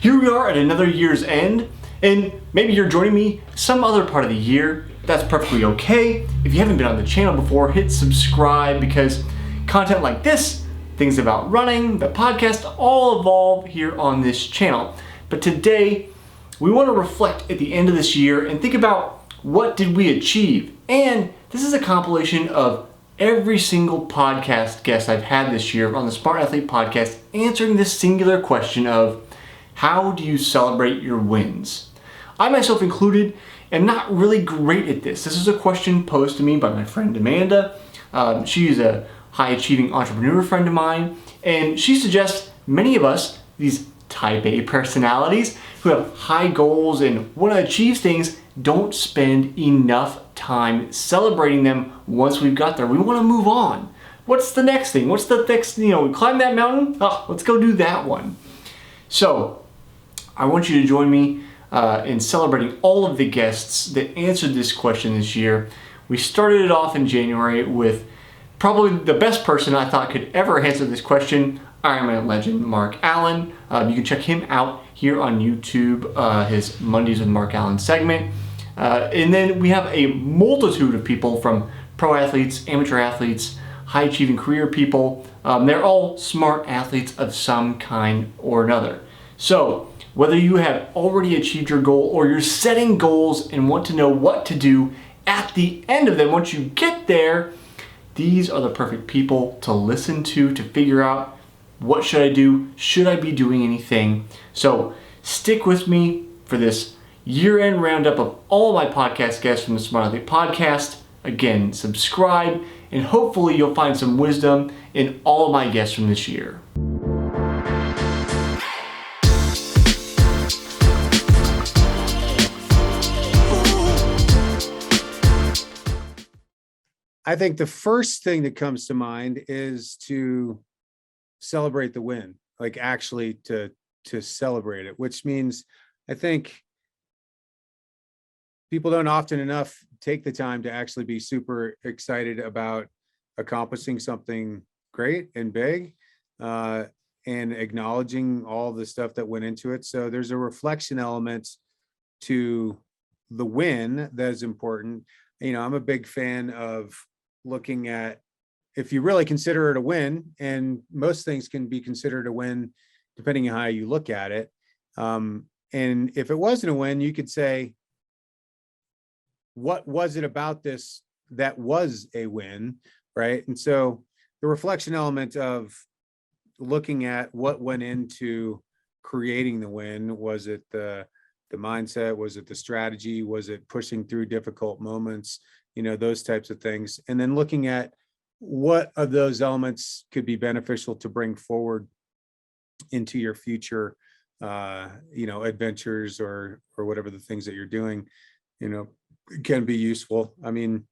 Here we are at another year's end, and maybe you're joining me some other part of the year. That's perfectly okay. If you haven't been on the channel before, hit subscribe because content like this, things about running, the podcast, all evolve here on this channel. But today, we want to reflect at the end of this year and think about what did we achieve. And this is a compilation of every single podcast guest I've had this year on the Smart Athlete podcast answering this singular question of how do you celebrate your wins? I myself included am not really great at this. This is a question posed to me by my friend Amanda. She is a high-achieving entrepreneur friend of mine, and she suggests many of us, these type A personalities who have high goals and want to achieve things, don't spend enough time celebrating them once we've got there. We want to move on. What's the next thing? What's the next, we climb that mountain? Oh, let's go do that one. So I want you to join me in celebrating all of the guests that answered this question this year. We started it off in January with probably the best person I thought could ever answer this question, Ironman legend Mark Allen. You can check him out here on YouTube, his Mondays with Mark Allen segment. And then we have a multitude of people from pro athletes, amateur athletes, high achieving career people. They're all smart athletes of some kind or another. So whether you have already achieved your goal or you're setting goals and want to know what to do at the end of them, once you get there, these are the perfect people to listen to figure out what should I do? Should I be doing anything? So stick with me for this year-end roundup of all of my podcast guests from the Smart Athlete podcast. Again, subscribe, and hopefully you'll find some wisdom in all of my guests from this year. I think the first thing that comes to mind is to celebrate the win, like actually to celebrate it, which means I think people don't often enough take the time to actually be super excited about accomplishing something great and big, and acknowledging all the stuff that went into it. So there's a reflection element to the win that is important. I'm a big fan of looking at, if you really consider it a win, and most things can be considered a win depending on how you look at it. And if it wasn't a win, you could say, what was it about this that was a win, right? And so the reflection element of looking at what went into creating the win, was it the mindset? Was it the strategy? Was it pushing through difficult moments? Those types of things. And then looking at what of those elements could be beneficial to bring forward into your future, adventures or whatever the things that you're doing, can be useful. I mean,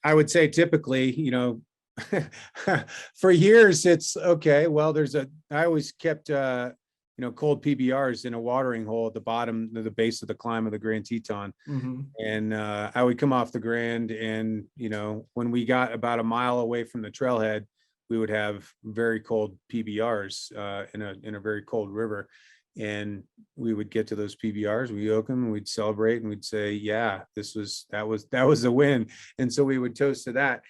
I would say typically, for years it's okay. Well, I always kept, cold PBRs in a watering hole at the bottom of the base of the climb of the Grand Teton. Mm-hmm. And I would come off the Grand, and, when we got about a mile away from the trailhead, we would have very cold PBRs in a very cold river. And we would get to those PBRs, we open them, and we'd celebrate, and we'd say, yeah, that was a win. And so we would toast to that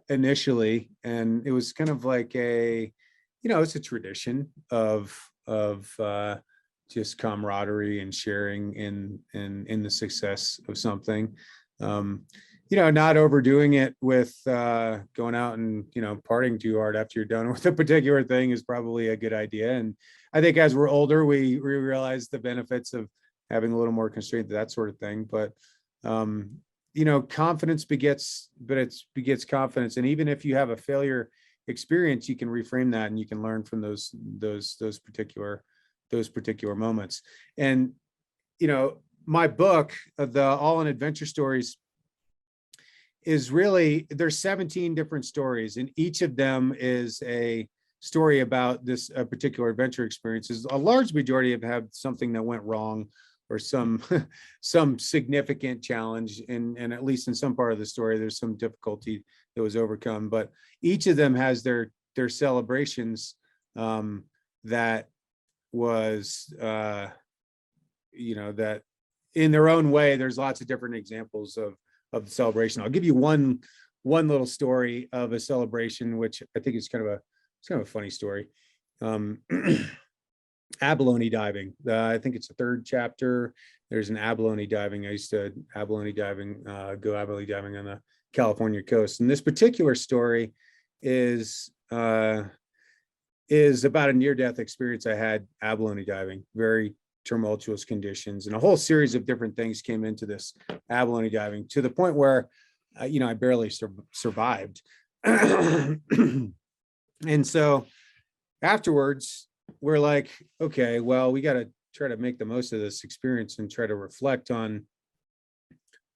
initially. And it was kind of like it's a tradition of just camaraderie and sharing in the success of something. Not overdoing it with going out and partying too hard after you're done with a particular thing is probably a good idea. And I think as we're older, we realize the benefits of having a little more constraint, that sort of thing. But confidence begets confidence. And even if you have a failure experience, you can reframe that, and you can learn from those particular moments. And my book, the All in Adventure Stories, is really, there's 17 different stories, and each of them is a story about this particular adventure experiences. A large majority have something that went wrong, or some significant challenge, and at least in some part of the story there's some difficulty that was overcome. But each of them has their celebrations that was, that in their own way, there's lots of different examples of the celebration. I'll give you one little story of a celebration, which I think is kind of a funny story. Abalone diving. I think it's the third chapter. There's an abalone diving. I used to go abalone diving on the California coast. And this particular story is about a near-death experience I had abalone diving. Very tumultuous conditions, and a whole series of different things came into this abalone diving to the point where, I barely survived. And so afterwards, we're like, okay, well, we got to try to make the most of this experience and try to reflect on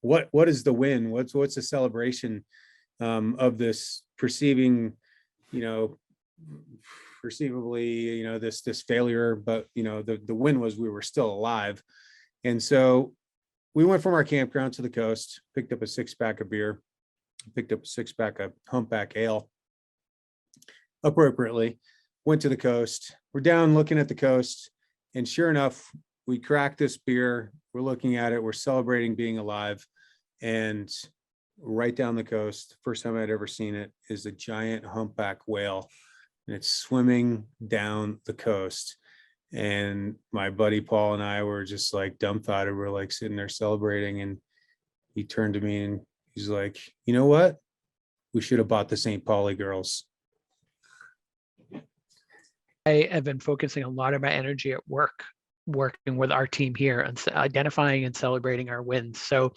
what is the win, what's the celebration of this perceivably, this failure, but the win was we were still alive. And so we went from our campground to the coast, picked up a 6-pack of beer, picked up a 6-pack of humpback ale appropriately, went to the coast. We're down looking at the coast, and sure enough, we cracked this beer. We're looking at it. We're celebrating being alive. And right down the coast, first time I'd ever seen it, is a giant humpback whale. And it's swimming down the coast. And my buddy Paul and I were just like dumbfounded. We're like sitting there celebrating. And he turned to me and he's like, you know what? We should have bought the St. Pauli girls. I have been focusing a lot of my energy at work, working with our team here and identifying and celebrating our wins. So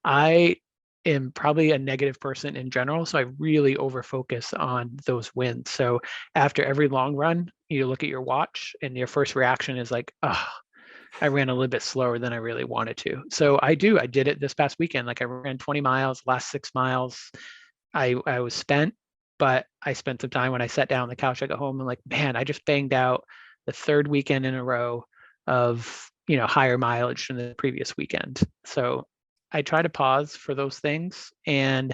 I am probably a negative person in general, so I really over focus on those wins. So after every long run, you look at your watch and your first reaction is like, oh, I ran a little bit slower than I really wanted to. So I did it this past weekend. Like I ran 20 miles, last 6 miles. I was spent, but I spent some time when I sat down on the couch. I got home and like, man, I just banged out the 3rd weekend in a row of, higher mileage than the previous weekend. So I try to pause for those things. And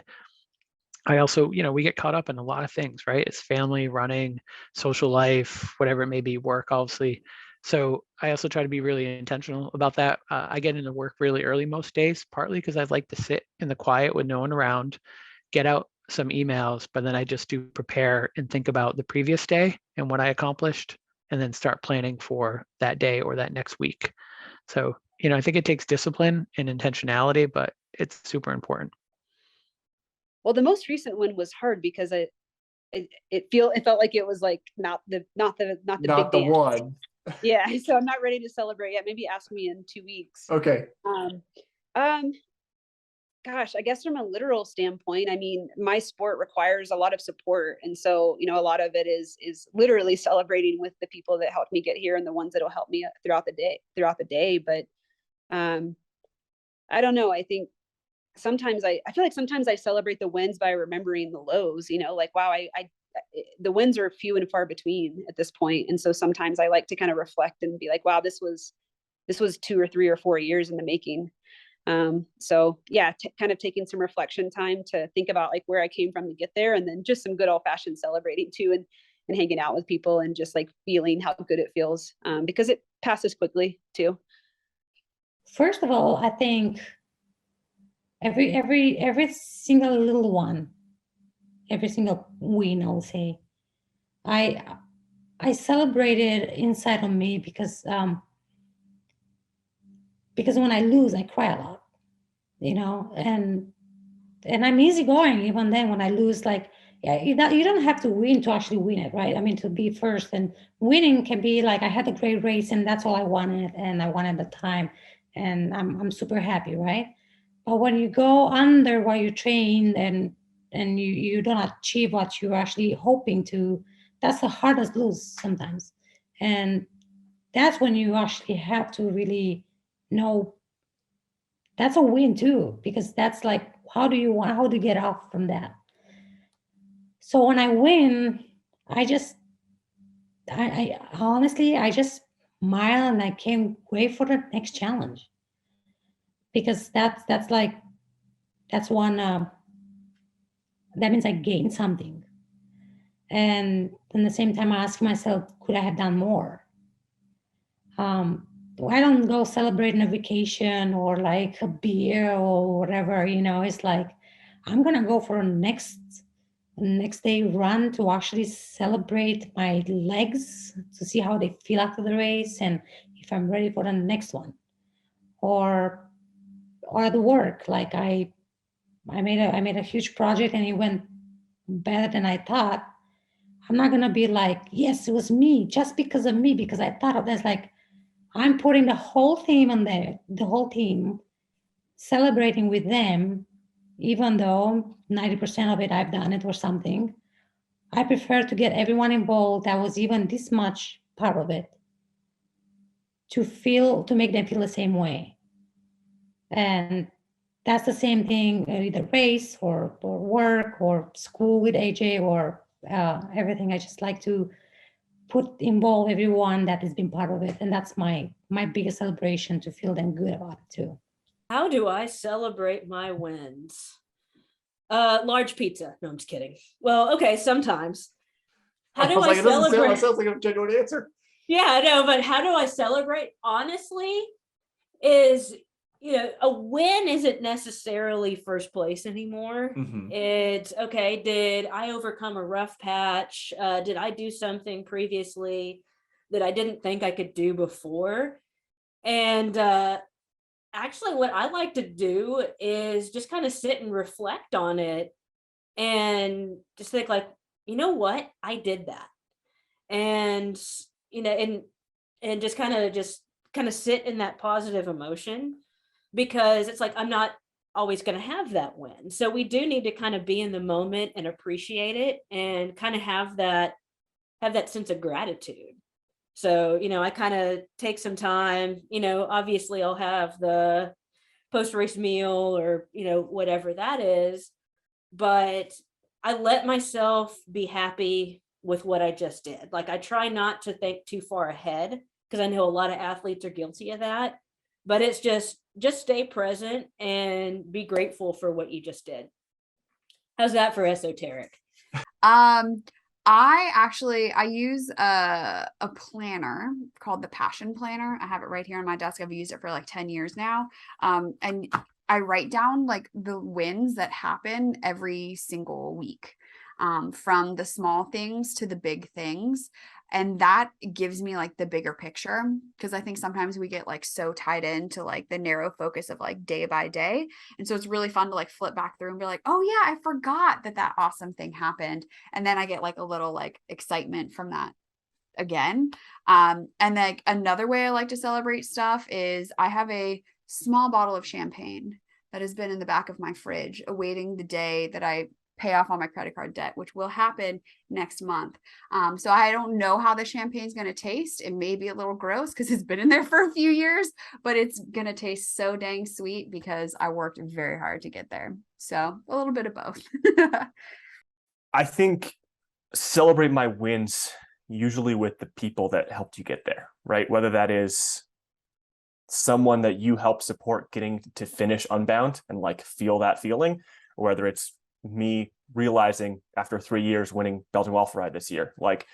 I also, we get caught up in a lot of things, right? It's family, running, social life, whatever it may be, work, obviously. So I also try to be really intentional about that. I get into work really early most days, partly because I like to sit in the quiet with no one around, get out some emails, but then I just do prepare and think about the previous day and what I accomplished, and then start planning for that day or that next week. So, I think it takes discipline and intentionality, but it's super important. Well, the most recent one was hard because it felt like it was like not the big dance. One. Yeah, so I'm not ready to celebrate yet. Maybe ask me in 2 weeks. Okay. Gosh, I guess from a literal standpoint, I mean, my sport requires a lot of support. And so, a lot of it is literally celebrating with the people that helped me get here and the ones that will help me throughout the day. But I don't know. I think sometimes I feel like sometimes I celebrate the wins by remembering the lows, like, wow, the wins are few and far between at this point. And so sometimes I like to kind of reflect and be like, wow, this was 2 or 3 or 4 years in the making. So yeah, kind of taking some reflection time to think about like where I came from to get there, and then just some good old fashioned celebrating too, and hanging out with people and just like feeling how good it feels, because it passes quickly too. First of all, I think every single little one, every single win, I'll say, I celebrated inside of me because when I lose, I cry a lot, and I'm easygoing even then when I lose. Like, yeah, you don't have to win to actually win it, right? I mean, to be first, and winning can be like, I had a great race and that's all I wanted, and I wanted the time, and I'm super happy, right? But when you go under while you train and you don't achieve what you're actually hoping to, that's the hardest lose sometimes. And that's when you actually have to really know that's a win too, because that's like, how do you get off from that? So when I win, I honestly, I just smile and I can't wait for the next challenge, because that's one, that means I gained something. And at the same time, I ask myself, could I have done more? I don't go celebrating a vacation or like a beer or whatever, it's like I'm gonna go for a next day run to actually celebrate my legs to see how they feel after the race and if I'm ready for the next one. Or at work, like I made a huge project and it went better than I thought. I'm not gonna be like, yes, it was me, just because of me, because I thought of this. Like, I'm putting the whole team on there, the whole team, celebrating with them, even though 90% of it I've done it or something. I prefer to get everyone involved that was even this much part of it to make them feel the same way. And that's the same thing, either race or work or school with AJ or everything. I just like to involve everyone that has been part of it. And that's my biggest celebration, to feel them good about it too. How do I celebrate my wins? Large pizza. No, I'm just kidding. Well, okay, sometimes. How do I celebrate? That sounds like a genuine answer. Yeah, I know, but how do I celebrate? Honestly, is a win isn't necessarily first place anymore. Mhm. It's okay, did I overcome a rough patch? Did I do something previously that I didn't think I could do before? And actually what I like to do is just kind of sit and reflect on it and just think like, you know what? I did that. And and just kind of sit in that positive emotion, because it's like I'm not always going to have that win. So we do need to kind of be in the moment and appreciate it and kind of have that sense of gratitude. So, I kind of take some time, obviously I'll have the post race meal or, whatever that is, but I let myself be happy with what I just did. Like, I try not to think too far ahead, because I know a lot of athletes are guilty of that, but it's just stay present and be grateful for what you just did. How's that for esoteric? I use a planner called the Passion Planner. I have it right here on my desk. I've used it for like 10 years now. And I write down like the wins that happen every single week, from the small things to the big things. And that gives me like the bigger picture, because I think sometimes we get like so tied into like the narrow focus of like day by day. And so it's really fun to like flip back through and be like, oh yeah, I forgot that awesome thing happened. And then I get like a little like excitement from that again. And like another way I like to celebrate stuff is I have a small bottle of champagne that has been in the back of my fridge awaiting the day that I pay off all my credit card debt, which will happen next month. So I don't know how the champagne is going to taste. It may be a little gross because it's been in there for a few years, but it's going to taste so dang sweet because I worked very hard to get there. So a little bit of both. I think celebrate my wins usually with the people that helped you get there, right? Whether that is someone that you help support getting to finish Unbound and like feel that feeling, or whether it's me realizing after 3 years winning Belgian Waffle Ride this year, like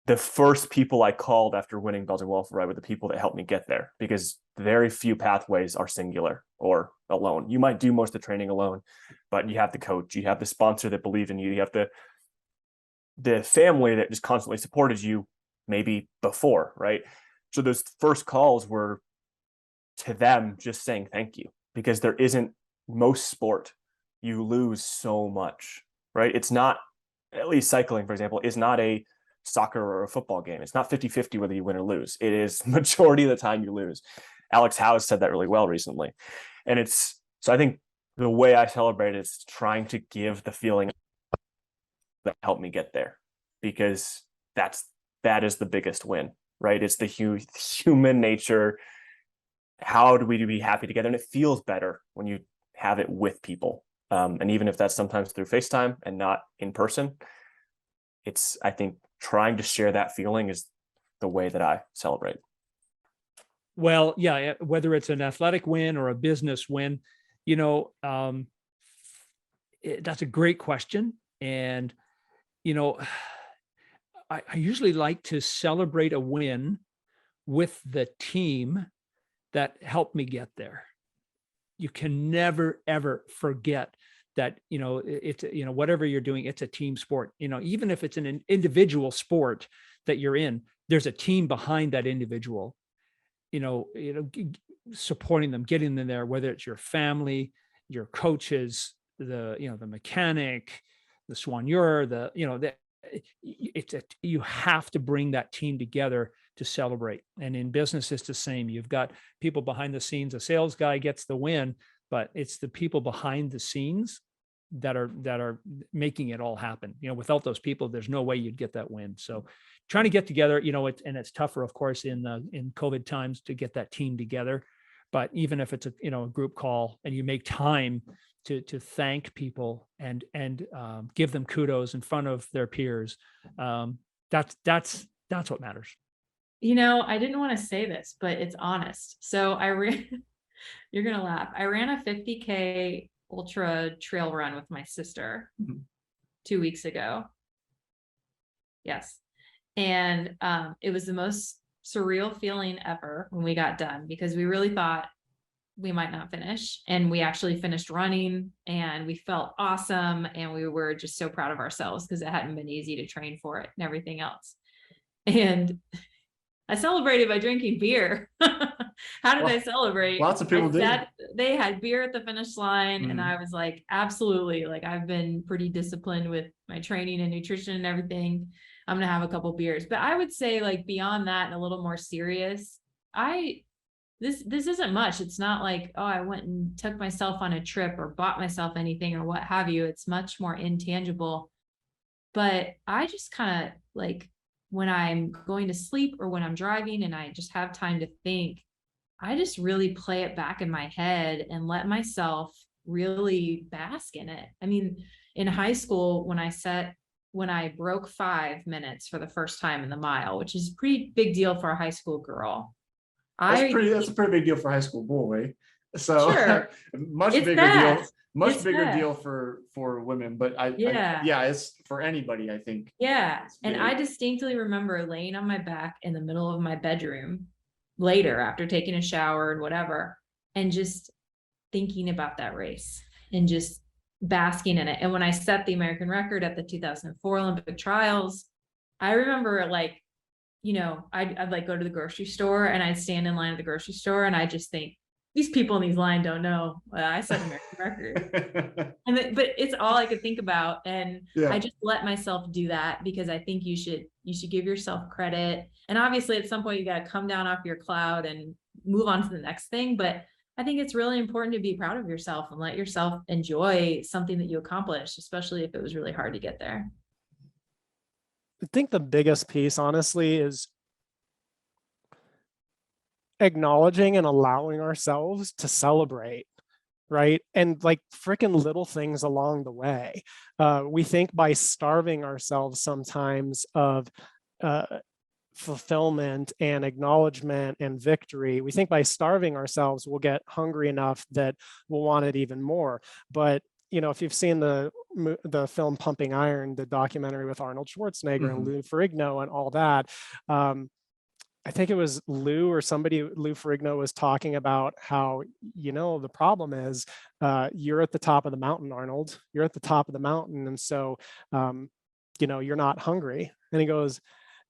the first people I called after winning Belgian Waffle Ride were the people that helped me get there, because very few pathways are singular or alone. You might do most of the training alone, but you have the coach, you have the sponsor that believed in you, you have the family that just constantly supported you maybe before, right? So those first calls were to them just saying thank you, because there isn't, most sport you lose so much, right? It's not, at least cycling, for example, is not a soccer or a football game. It's not 50-50 whether you win or lose. It is majority of the time you lose. Alex Howe said that really well recently. And it's, so I think the way I celebrate is trying to give the feeling that helped me get there, because that is the biggest win, right? It's the human nature. How do we be happy together? And it feels better when you have it with people. And even if that's sometimes through FaceTime and not in person, it's, I think, trying to share that feeling is the way that I celebrate. Well, yeah, whether it's an athletic win or a business win, that's a great question. And, I usually like to celebrate a win with the team that helped me get there. You can never, ever forget that, it's, whatever you're doing, it's a team sport. Even if it's an individual sport that you're in, there's a team behind that individual, supporting them, getting them there, whether it's your family, your coaches, the mechanic, the soigneur, you have to bring that team together to celebrate. And in business, it's the same. You've got people behind the scenes. A sales guy gets the win, but it's the people behind the scenes that are making it all happen. Without those people, there's no way you'd get that win. So trying to get together, and it's tougher, of course, in COVID times to get that team together. But even if it's a group call and you make time to thank people and give them kudos in front of their peers, that's what matters. I didn't want to say this, but it's honest. So I ran, you're going to laugh. I ran a 50K ultra trail run with my sister 2 weeks ago. Yes. And it was the most surreal feeling ever when we got done, because we really thought we might not finish, and we actually finished running, and we felt awesome. And we were just so proud of ourselves because it hadn't been easy to train for it and everything else. And I celebrated by drinking beer. How did I celebrate? Lots of people did. They had beer at the finish line, and I was like, absolutely. Like, I've been pretty disciplined with my training and nutrition and everything. I'm gonna have a couple beers. But I would say, like, beyond that and a little more serious, this isn't much. It's not like, oh, I went and took myself on a trip or bought myself anything or what have you. It's much more intangible. But I just kind of, like, when I'm going to sleep or when I'm driving and I just have time to think, I just really play it back in my head and let myself really bask in it. I mean, in high school, when I broke 5 minutes for the first time in the mile, which is a pretty big deal for a high school girl. That's a pretty big deal for a high school boy. So sure. much It's bigger fast. deal. Much It's bigger fast. deal for women, but Yeah. it's for anybody, I think. Yeah. And big. I distinctly remember laying on my back in the middle of my bedroom later after taking a shower and whatever, and just thinking about that race and just basking in it. And when I set the American record at the 2004 Olympic trials, I remember, like, I'd like go to the grocery store and I'd stand in line at the grocery store and I just think, these people in these lines don't know I set an American record. But it's all I could think about. And I just let myself do that, because I think you should give yourself credit. And obviously at some point you got to come down off your cloud and move on to the next thing. But I think it's really important to be proud of yourself and let yourself enjoy something that you accomplished, especially if it was really hard to get there. I think the biggest piece, honestly, is acknowledging and allowing ourselves to celebrate, right? And like freaking little things along the way. We think by starving ourselves sometimes of fulfillment and acknowledgement and victory, we think by starving ourselves we'll get hungry enough that we'll want it even more. But if you've seen the film Pumping Iron, the documentary with Arnold Schwarzenegger and Lou Ferrigno and all that, I think it was Lou Ferrigno was talking about how, the problem is you're at the top of the mountain, Arnold. You're at the top of the mountain. And so, you're not hungry. And he goes,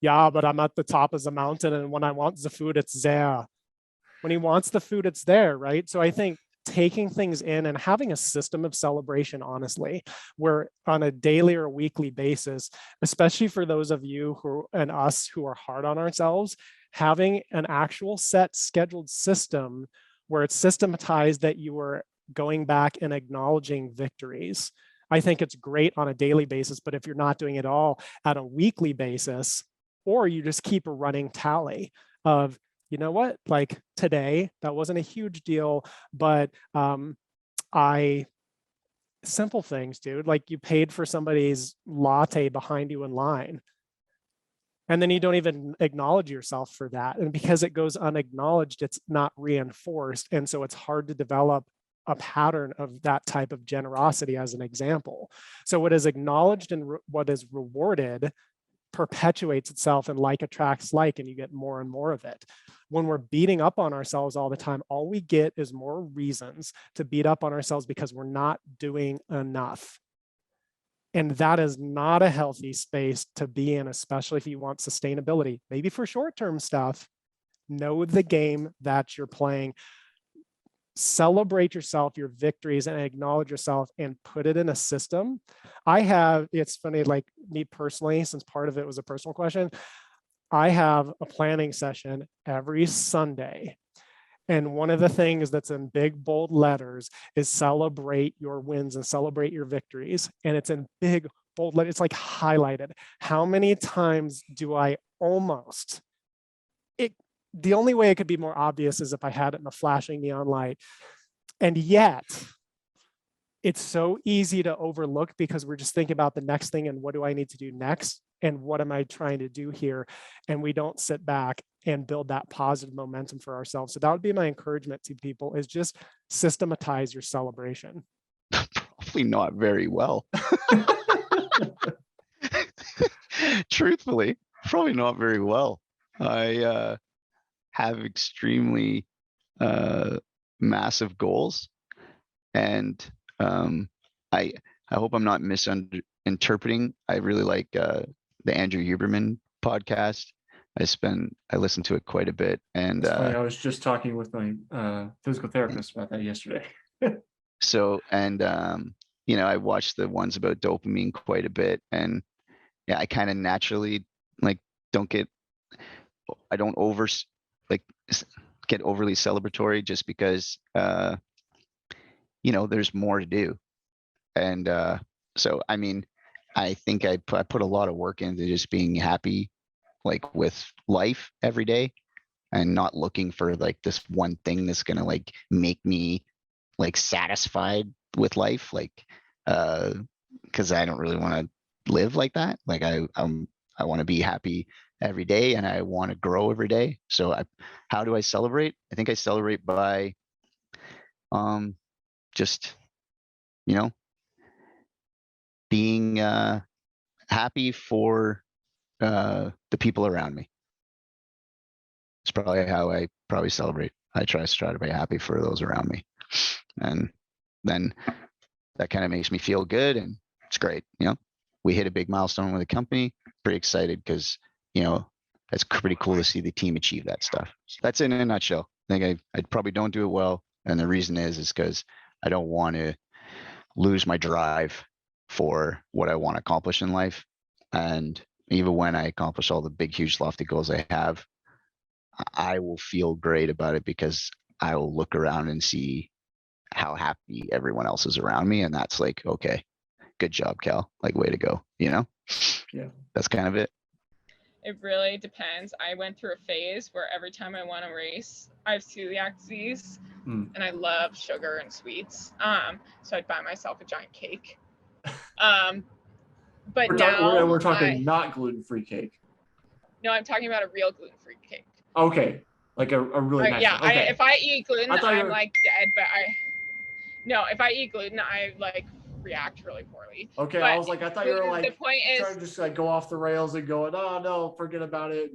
yeah, but I'm at the top of the mountain. And when I want the food, it's there. When he wants the food, it's there, right? So I think taking things in and having a system of celebration, honestly, where on a daily or weekly basis, especially for those of you and us who are hard on ourselves, having an actual set scheduled system where it's systematized that you are going back and acknowledging victories. I think it's great on a daily basis, but if you're not doing it all at a weekly basis, or you just keep a running tally of, you know what, like today, that wasn't a huge deal, but simple things, dude, like you paid for somebody's latte behind you in line. And then you don't even acknowledge yourself for that. And because it goes unacknowledged, it's not reinforced. And so it's hard to develop a pattern of that type of generosity as an example. So what is acknowledged and what is rewarded perpetuates itself, and like attracts like, and you get more and more of it. When we're beating up on ourselves all the time, all we get is more reasons to beat up on ourselves because we're not doing enough. And that is not a healthy space to be in, especially if you want sustainability. Maybe for short-term stuff, know the game that you're playing. Celebrate yourself, your victories, and acknowledge yourself and put it in a system. It's funny, like me personally, since part of it was a personal question, I have a planning session every Sunday. And one of the things that's in big, bold letters is celebrate your wins and celebrate your victories. And it's in big, bold letters. It's like highlighted. How many times do I almost, the only way it could be more obvious is if I had it in a flashing neon light. And yet, it's so easy to overlook because we're just thinking about the next thing and what do I need to do next? And what am I trying to do here? And we don't sit back and build that positive momentum for ourselves. So that would be my encouragement to people, is just systematize your celebration. Probably not very well. Truthfully, probably not very well. I have extremely massive goals, and I hope I'm not misinterpreting. I really like the Andrew Huberman podcast. I listen to it quite a bit, and It's funny, I was just talking with my physical therapist about that yesterday. so, and you know, I watched the ones about dopamine quite a bit, and yeah, I kind of naturally like I don't get overly celebratory just because you know, there's more to do. And so I mean, I think I put a lot of work into just being happy, like with life every day, and not looking for like this one thing that's gonna like make me like satisfied with life, like because I don't really want to live like that. Like I want to be happy every day, and I want to grow every day. So how do I celebrate? I think I celebrate by just, you know, being happy for the people around me. It's probably how I probably celebrate. I try to be happy for those around me, and then that kind of makes me feel good, and it's great. You know, we hit a big milestone with the company. Pretty excited because, you know, it's pretty cool to see the team achieve that stuff. That's it in a nutshell. I think I probably don't do it well, and the reason is because I don't want to lose my drive for what I want to accomplish in life. And even when I accomplish all the big, huge, lofty goals I have, I will feel great about it because I will look around and see how happy everyone else is around me. And that's like, okay, good job, Cal. Like, way to go. You know? Yeah. That's kind of it. It really depends. I went through a phase where every time I want to race, I have celiac disease, and I love sugar and sweets. So I'd buy myself a giant cake. But we're talking not gluten-free cake. No, I'm talking about a real gluten-free cake. Okay, like a really nice yeah. one. Okay. If I eat gluten, I'm like dead. But if I eat gluten, I like react really poorly. Okay, but I was like, I thought you were like the point is trying to just like go off the rails and go, oh no, forget about it.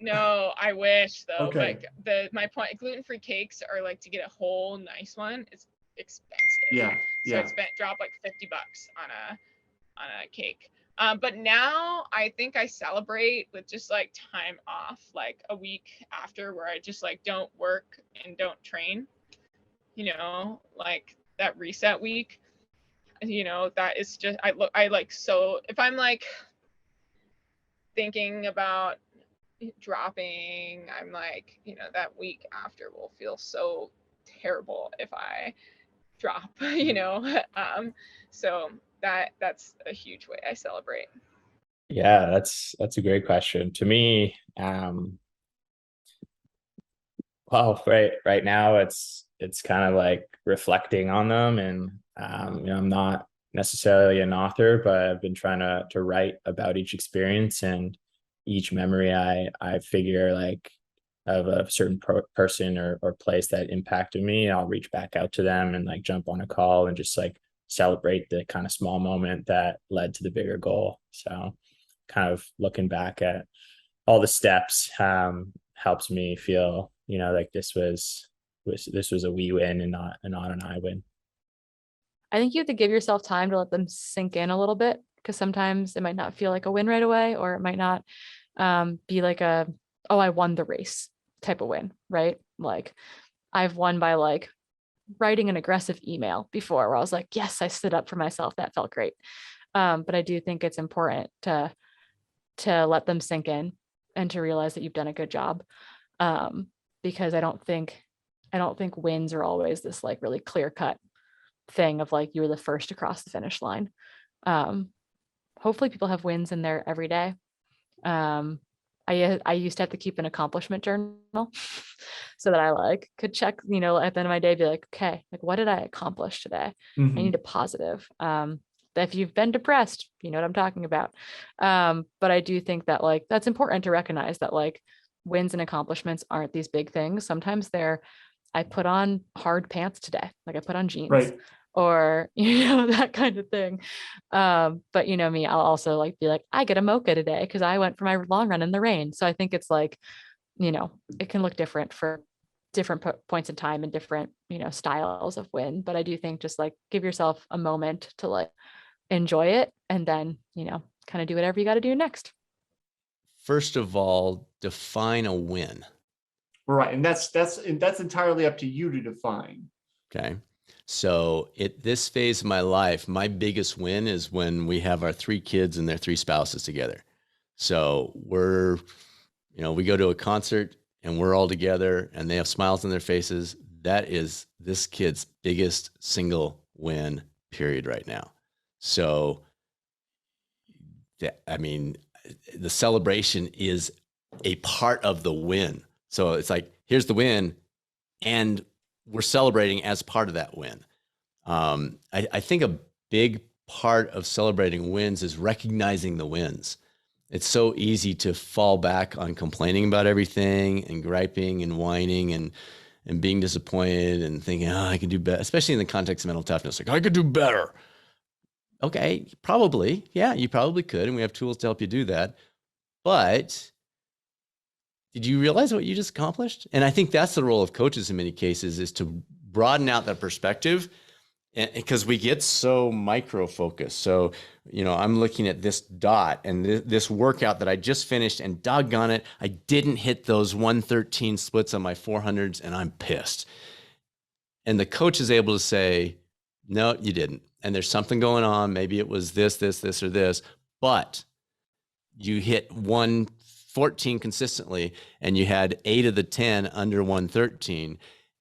No, I wish though. Okay. Like my point, gluten-free cakes are like, to get a whole nice one, it's expensive. Yeah. So yeah. dropped like $50 on a cake. But now I think I celebrate with just like time off, like a week after, where I just like don't work and don't train, you know, like that reset week, you know, that is just, so if I'm like thinking about dropping, I'm like, you know, that week after will feel so terrible if I drop, you know. So that's a huge way I celebrate. Yeah, that's a great question. To me, well, right now it's kind of like reflecting on them, and you know, I'm not necessarily an author, but I've been trying to write about each experience and each memory. I figure like of a certain person or place that impacted me, I'll reach back out to them and like jump on a call and just like celebrate the kind of small moment that led to the bigger goal. So kind of looking back at all the steps helps me feel, like this was a we win and not an I win. I think you have to give yourself time to let them sink in a little bit, because sometimes it might not feel like a win right away, or it might not be like oh, I won the race type of win, right? Like I've won by like writing an aggressive email before where I was like, yes, I stood up for myself. That felt great. But I do think it's important to let them sink in and to realize that you've done a good job. Because I don't think wins are always this like really clear cut thing of like you were the first to cross the finish line. Hopefully people have wins in there every day. I used to have to keep an accomplishment journal so that I like could check, at the end of my day, be like, okay, like what did I accomplish today? I need a positive. If you've been depressed, you know what I'm talking about. But I do think that like that's important to recognize that like wins and accomplishments aren't these big things. Sometimes I put on hard pants today, like I put on jeans. Right. Or that kind of thing. But me, I'll also like be like, I get a mocha today because I went for my long run in the rain. So I think it's like, it can look different for different points in time and different styles of win. But I do think just like give yourself a moment to like enjoy it, and then kind of do whatever you got to do next. First of all, define a win. Right, and that's entirely up to you to define. Okay. So at this phase of my life, my biggest win is when we have our 3 kids and their 3 spouses together. So we go to a concert and we're all together and they have smiles on their faces. That is this kid's biggest single win period right now. So, the celebration is a part of the win. So it's like, here's the win, and we're celebrating as part of that win. I think a big part of celebrating wins is recognizing the wins. It's so easy to fall back on complaining about everything and griping and whining and being disappointed and thinking, oh, I can do better, especially in the context of mental toughness. Like, I could do better. Okay, probably. Yeah, you probably could. And we have tools to help you do that. But did you realize what you just accomplished? And I think that's the role of coaches in many cases, is to broaden out that perspective, because we get so micro focused. So, I'm looking at this dot and this workout that I just finished, and doggone it, I didn't hit those 113 splits on my 400s, and I'm pissed. And the coach is able to say, no, you didn't. And there's something going on. Maybe it was this, or this, but you hit 114 consistently, and you had 8 of the 10 under 113.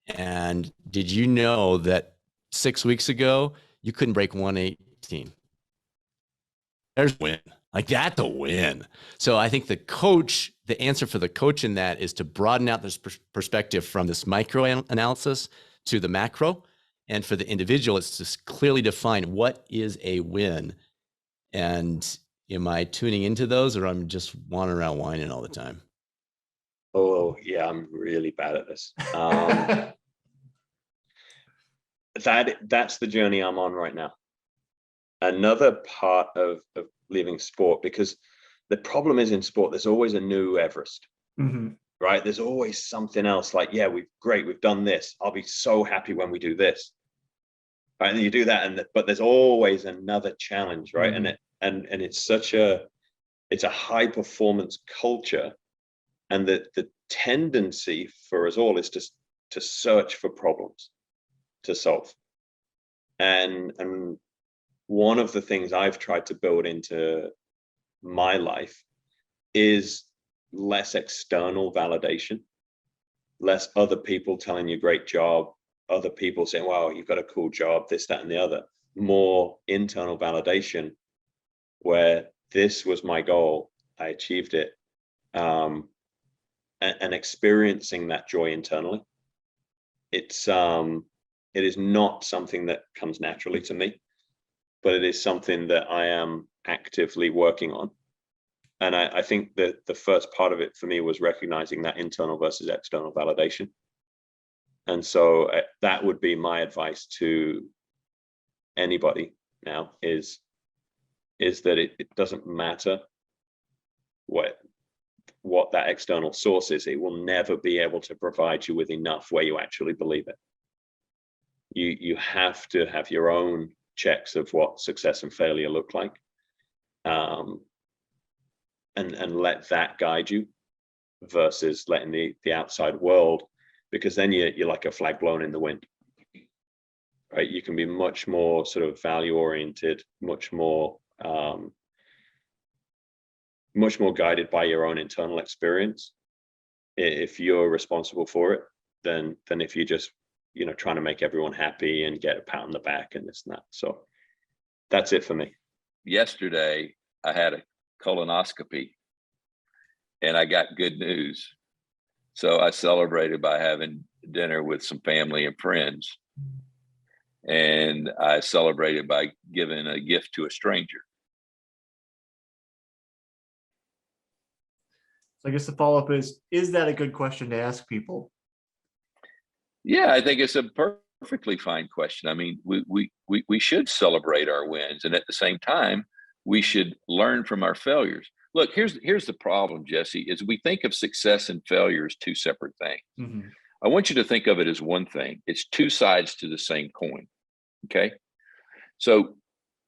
And did you know that 6 weeks ago, you couldn't break 118? There's a win. Like, that's a win. So I think the answer for the coach in that is to broaden out this perspective from this micro analysis to the macro. And for the individual, it's to clearly define what is a win. And am I tuning into those, or I'm just wandering around whining all the time? Oh, yeah, I'm really bad at this. That's the journey I'm on right now. Another part of leaving sport, because the problem is in sport, there's always a new Everest. Mm-hmm. Right? There's always something else like, yeah, we've done this. I'll be so happy when we do this. Right? And you do that, but there's always another challenge, right? Mm-hmm. And it's it's a high performance culture. And the tendency for us all is to search for problems to solve. And one of the things I've tried to build into my life is less external validation, less other people telling you great job, other people saying, wow, you've got a cool job, this, that, and the other. More internal validation, where this was my goal, I achieved it, and experiencing that joy internally. It is not something that comes naturally to me, but it is something that I am actively working on. And I think that the first part of it for me was recognizing that internal versus external validation. And so that would be my advice to anybody now, is that it doesn't matter what that external source is, it will never be able to provide you with enough where you actually believe it. You have to have your own checks of what success and failure look like, and let that guide you versus letting the outside world, because then you're like a flag blown in the wind, right? You can be much more sort of value oriented, much more guided by your own internal experience if you're responsible for it, than if you just, trying to make everyone happy and get a pat on the back and this and that. So that's it for me. Yesterday, I had a colonoscopy and I got good news. So I celebrated by having dinner with some family and friends. And I celebrated by giving a gift to a stranger. So I guess the follow-up is that a good question to ask people? Yeah, I think it's a perfectly fine question. I mean, we should celebrate our wins, and at the same time, we should learn from our failures. Look, here's the problem, Jesse, is we think of success and failure as two separate things. Mm-hmm. I want you to think of it as one thing. It's two sides to the same coin. Okay. So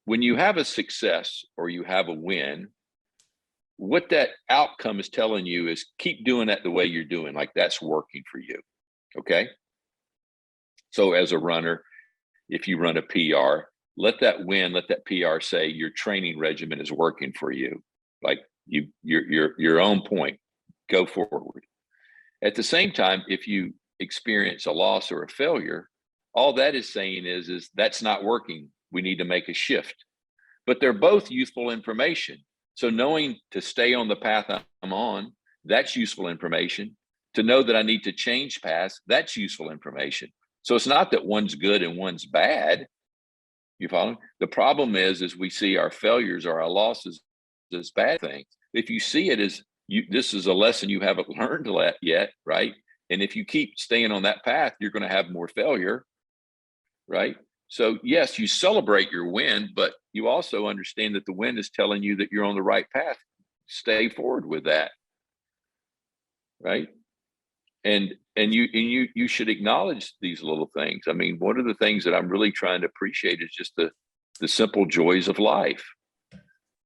when you have a success or you have a win, what that outcome is telling you is keep doing that the way you're doing, like that's working for you. Okay. So as a runner, if you run a PR, let that PR say your training regimen is working for you. Like you're on point, go forward. At the same time, if you experience a loss or a failure, all that is saying is that's not working. We need to make a shift. But they're both useful information. So knowing to stay on the path I'm on, that's useful information. To know that I need to change paths, that's useful information. So it's not that one's good and one's bad. You follow? The problem is we see our failures or our losses as bad things. If you see it as this is a lesson you haven't learned yet, right? And if you keep staying on that path, you're going to have more failure, right? So yes, you celebrate your win, but you also understand that the win is telling you that you're on the right path. Stay forward with that, right? And you should acknowledge these little things. I mean, one of the things that I'm really trying to appreciate is just the simple joys of life.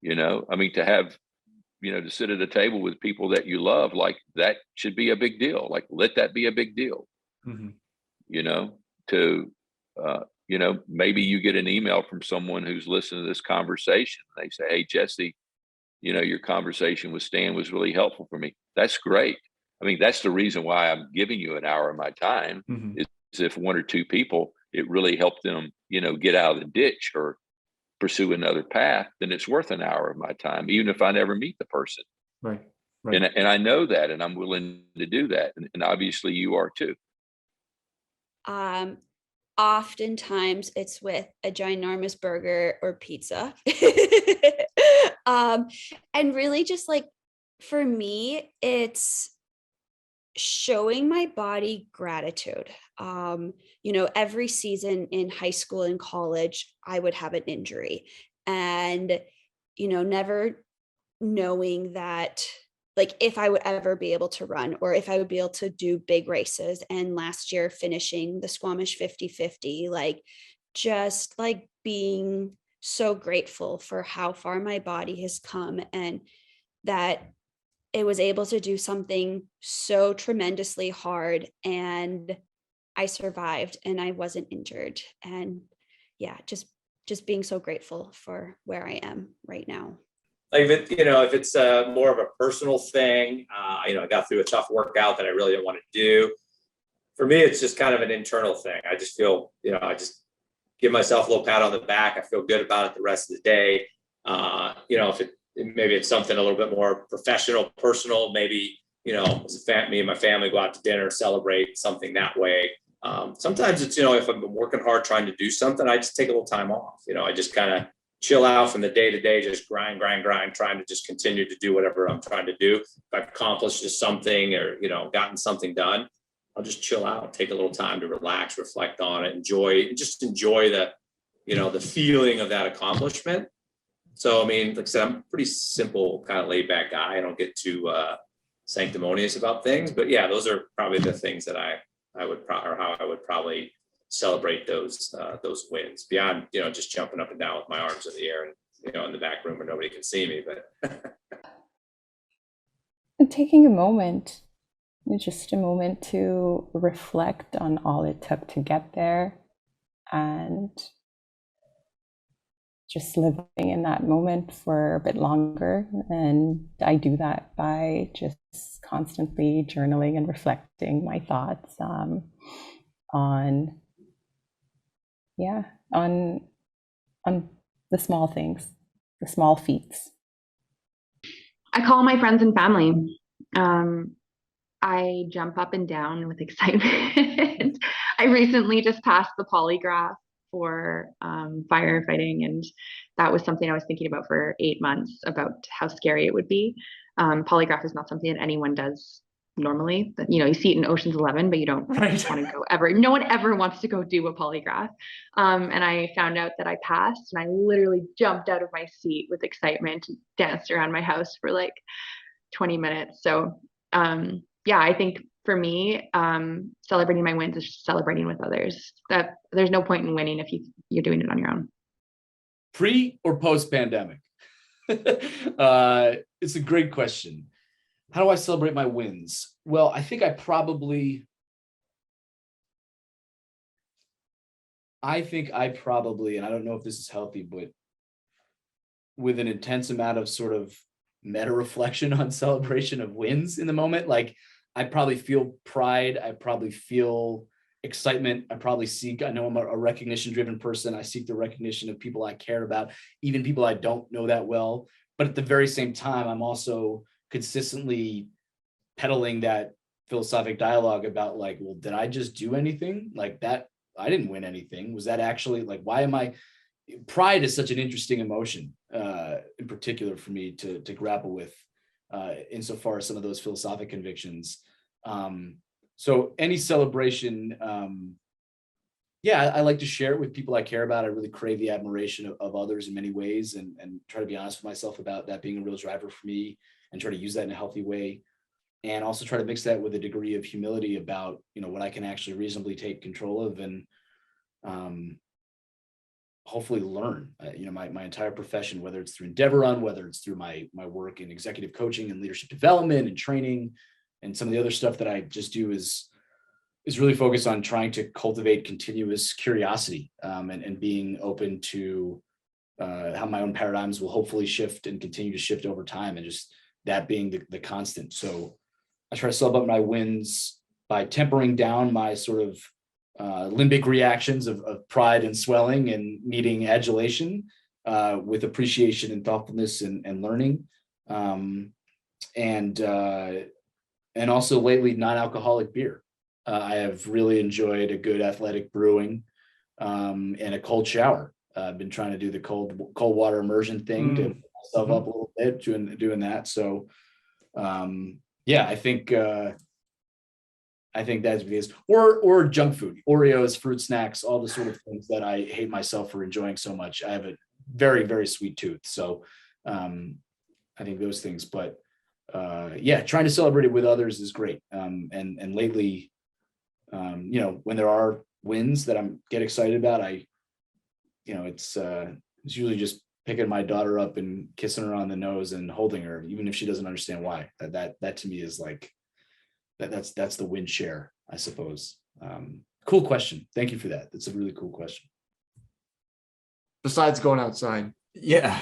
I mean, to have, to sit at a table with people that you love, like that should be a big deal. Like, let that be a big deal. Mm-hmm. Maybe you get an email from someone who's listening to this conversation. They say, hey, Jesse, your conversation with Stan was really helpful for me. That's great. I mean, that's the reason why I'm giving you an hour of my time. Mm-hmm. Is if one or two people, it really helped them, get out of the ditch or pursue another path, then it's worth an hour of my time, even if I never meet the person. Right. And I know that, and I'm willing to do that. And obviously you are too. Oftentimes it's with a ginormous burger or pizza. And really just like, for me, it's showing my body gratitude. Every season in high school and college, I would have an injury, and, never knowing that, like, if I would ever be able to run or if I would be able to do big races. And last year finishing the Squamish 50-50, like, just like being so grateful for how far my body has come, and that it was able to do something so tremendously hard, and I survived and I wasn't injured. And yeah, just being so grateful for where I am right now. Like, if it's more of a personal thing, I got through a tough workout that I really didn't want to do. For me, it's just kind of an internal thing. I just feel, I just give myself a little pat on the back. I feel good about it the rest of the day. If maybe it's something a little bit more professional, personal, maybe, as me and my family go out to dinner, celebrate something that way. Sometimes it's, if I'm working hard trying to do something, I just take a little time off. I just kind of chill out from the day to day, just grind, trying to just continue to do whatever I'm trying to do. If I've accomplished just something or, gotten something done, I'll just chill out, take a little time to relax, reflect on it, enjoy the, the feeling of that accomplishment. So, I mean, like I said, I'm a pretty simple, kind of laid back guy. I don't get too sanctimonious about things, but yeah, those are probably the things that I would or how I would probably celebrate those wins beyond, just jumping up and down with my arms in the air and, in the back room where nobody can see me, but. And taking a moment, just a moment to reflect on all it took to get there and just living in that moment for a bit longer. And I do that by just constantly journaling and reflecting my thoughts on the small things, the small feats. I call my friends and family. I jump up and down with excitement. I recently just passed the polygraph for firefighting, and that was something I was thinking about for 8 months, about how scary it would be. Polygraph is not something that anyone does normally. You see it in Ocean's 11, but you don't want to go ever. No one ever wants to go do a polygraph. And I found out that I passed, and I literally jumped out of my seat with excitement, and danced around my house for like 20 minutes. So yeah, I think for me, celebrating my wins is celebrating with others. That there's no point in winning if you're doing it on your own. Pre or post pandemic? It's a great question. How do I celebrate my wins? Well, I think I probably, and I don't know if this is healthy, but with an intense amount of sort of meta reflection on celebration of wins in the moment, like I probably feel pride, I probably feel excitement, I know I'm a recognition driven person. I seek the recognition of people I care about, even people I don't know that well. But at the very same time, I'm also consistently peddling that philosophic dialogue about like, well, did I just do anything like that? I didn't win anything. Was that actually like, why am I? Pride is such an interesting emotion, in particular for me to grapple with, insofar as some of those philosophic convictions. So any celebration, I like to share it with people I care about. I really crave the admiration of others in many ways, and try to be honest with myself about that being a real driver for me, and try to use that in a healthy way. And also try to mix that with a degree of humility about, what I can actually reasonably take control of, and hopefully learn. My entire profession, whether it's through Endeavor Run, whether it's through my work in executive coaching and leadership development and training, and some of the other stuff that I just do is really focused on trying to cultivate continuous curiosity, and being open to how my own paradigms will hopefully shift and continue to shift over time, and just that being the constant. So I try to celebrate my wins by tempering down my sort of limbic reactions of pride and swelling and needing adulation, with appreciation and thoughtfulness and learning. And also lately, non-alcoholic beer. I have really enjoyed a good athletic brewing, and a cold shower. I've been trying to do the cold water immersion thing to put myself up a little bit, doing that. So I think that's because, or junk food, Oreos, fruit snacks, all the sort of things that I hate myself for enjoying so much. I have a very, very sweet tooth. So I think those things, but trying to celebrate it with others is great. And lately, when there are wins that get excited about, it's usually just picking my daughter up and kissing her on the nose and holding her, even if she doesn't understand why. That to me is like, that's the win share, I suppose. Cool question. Thank you for that. That's a really cool question. Besides going outside. Yeah.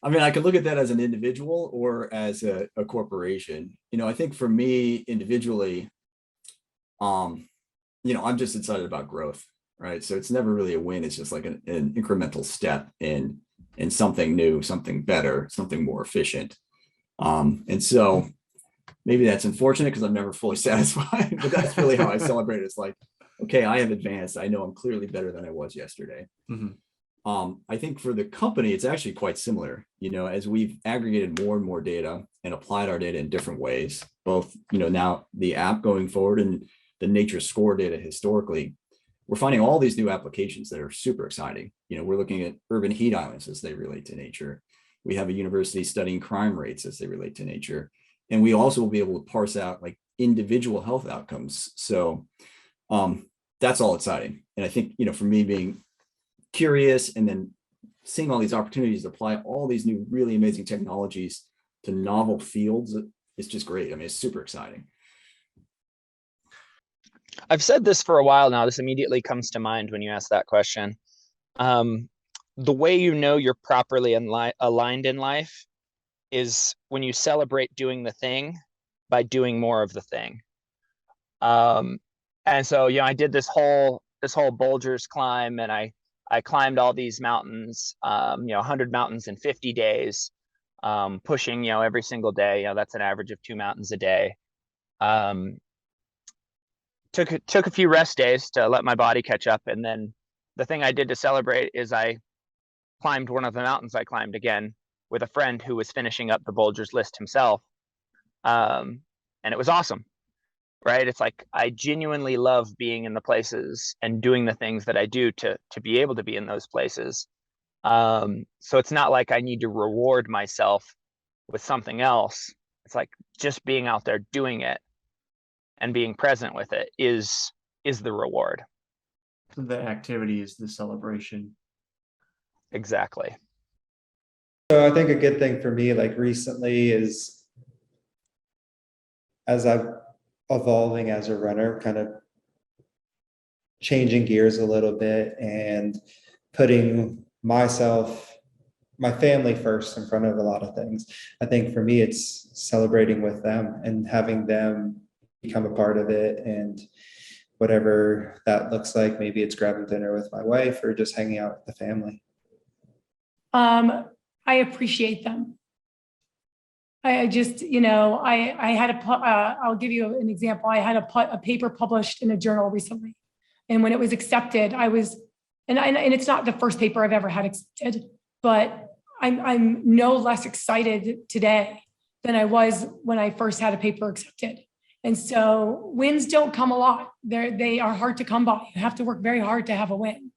I mean, I could look at that as an individual or as a corporation. I think for me individually, I'm just excited about growth, right? So it's never really a win. It's just like an incremental step in something new, something better, something more efficient. And so maybe that's unfortunate because I'm never fully satisfied, but that's really how I celebrate it. It's like, okay, I have advanced. I know I'm clearly better than I was yesterday. Mm-hmm. I think for the company, it's actually quite similar. As we've aggregated more and more data and applied our data in different ways, both, now the app going forward and the nature score data historically, we're finding all these new applications that are super exciting. You know, we're looking at urban heat islands as they relate to nature. We have a university studying crime rates as they relate to nature. And we also will be able to parse out like individual health outcomes. So that's all exciting. And I think, you know, for me being curious and then seeing all these opportunities to apply all these new really amazing technologies to novel fields, it's just great. I mean, it's super exciting. I've said this for a while now. This immediately comes to mind when you ask that question. The way you know you're properly aligned in life is when you celebrate doing the thing by doing more of the thing. And so, you know, I did this whole Bulgers climb, and I climbed all these mountains, you know, 100 mountains in 50 days, pushing, you know, every single day. You know, that's an average of 2 mountains a day. Took a few rest days to let my body catch up. And then the thing I did to celebrate is I climbed one of the mountains I climbed again with a friend who was finishing up the Bulgers list himself. And it was awesome, right? It's like, I genuinely love being in the places and doing the things that I do to be able to be in those places. So it's not like I need to reward myself with something else. It's like just being out there doing it and being present with it is the reward. The activity is the celebration. Exactly. So I think a good thing for me, like recently, is as I'm evolving as a runner, kind of changing gears a little bit and putting myself, my family first in front of a lot of things. I think for me, it's celebrating with them and having them become a part of it, and whatever that looks like. Maybe it's grabbing dinner with my wife or just hanging out with the family. I appreciate them. I just, you know, I had I'll give you an example. I had a paper published in a journal recently, and when it was accepted, I was, and it's not the first paper I've ever had accepted, but I'm no less excited today than I was when I first had a paper accepted. And so wins don't come a lot. They are hard to come by. You have to work very hard to have a win.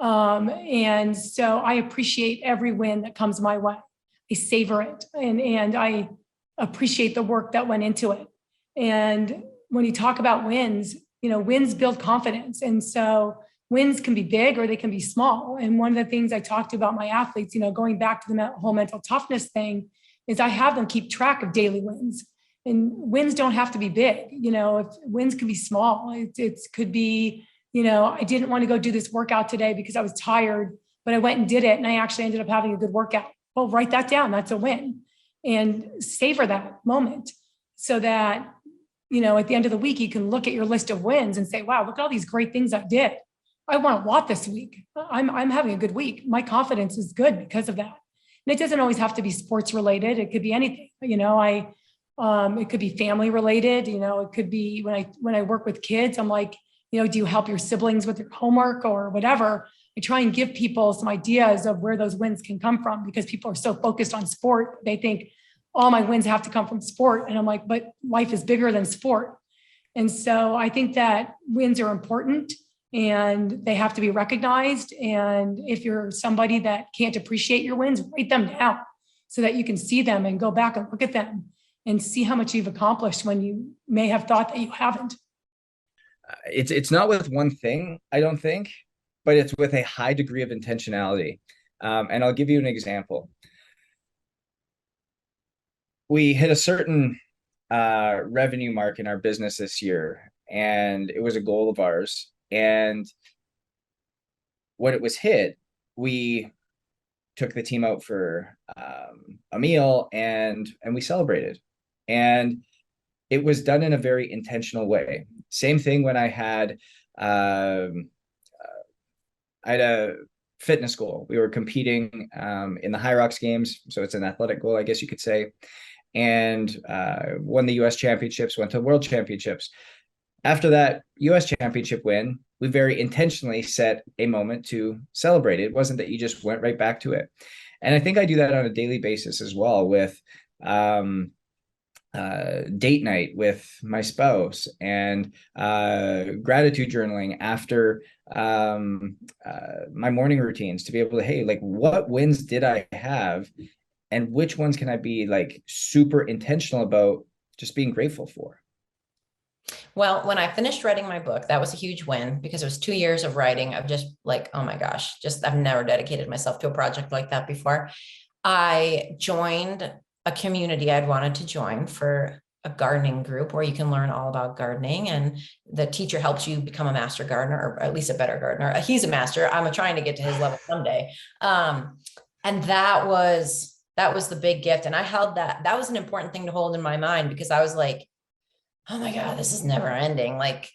And so I appreciate every win that comes my way. I savor it, and I appreciate the work that went into it. And when you talk about wins, you know, wins build confidence. And so wins can be big or they can be small. And one of the things I talked about my athletes, you know, going back to the whole mental toughness thing, is I have them keep track of daily wins. And wins don't have to be big. You know, if wins can be small. It could be, you know, I didn't want to go do this workout today because I was tired, but I went and did it, and I actually ended up having a good workout. Well, write that down. That's a win. And savor that moment so that, you know, at the end of the week, you can look at your list of wins and say, wow, look at all these great things I did. I won a lot this week. I'm having a good week. My confidence is good because of that. And it doesn't always have to be sports related. It could be anything, you know, it could be family related. You know, it could be when I work with kids, I'm like, you know, do you help your siblings with their homework or whatever? I try and give people some ideas of where those wins can come from, because people are so focused on sport. They think all my wins have to come from sport. And I'm like, but life is bigger than sport. And so I think that wins are important and they have to be recognized. And if you're somebody that can't appreciate your wins, write them down so that you can see them and go back and look at them and see how much you've accomplished when you may have thought that you haven't. It's not with one thing, I don't think, but it's with a high degree of intentionality. And I'll give you an example. We hit a certain revenue mark in our business this year, and it was a goal of ours. And when it was hit, we took the team out for a meal and we celebrated. And it was done in a very intentional way. Same thing when I had a fitness goal. We were competing in the High Rocks games. So it's an athletic goal, I guess you could say. And won the US championships, went to world championships. After that US championship win, we very intentionally set a moment to celebrate. It wasn't that you just went right back to it. And I think I do that on a daily basis as well with date night with my spouse, and gratitude journaling after my morning routines, to be able to, hey, like, what wins did I have, and which ones can I be like super intentional about just being grateful for? Well, when I finished writing my book, that was a huge win, because it was 2 years of writing of just like, oh my gosh, just I've never dedicated myself to a project like that before. I joined a community I'd wanted to join for a gardening group where you can learn all about gardening, and the teacher helps you become a master gardener, or at least a better gardener. He's a master. I'm trying to get to his level someday. And that was the big gift. And I held that was an important thing to hold in my mind, because I was like, oh my God, this is never ending. Like,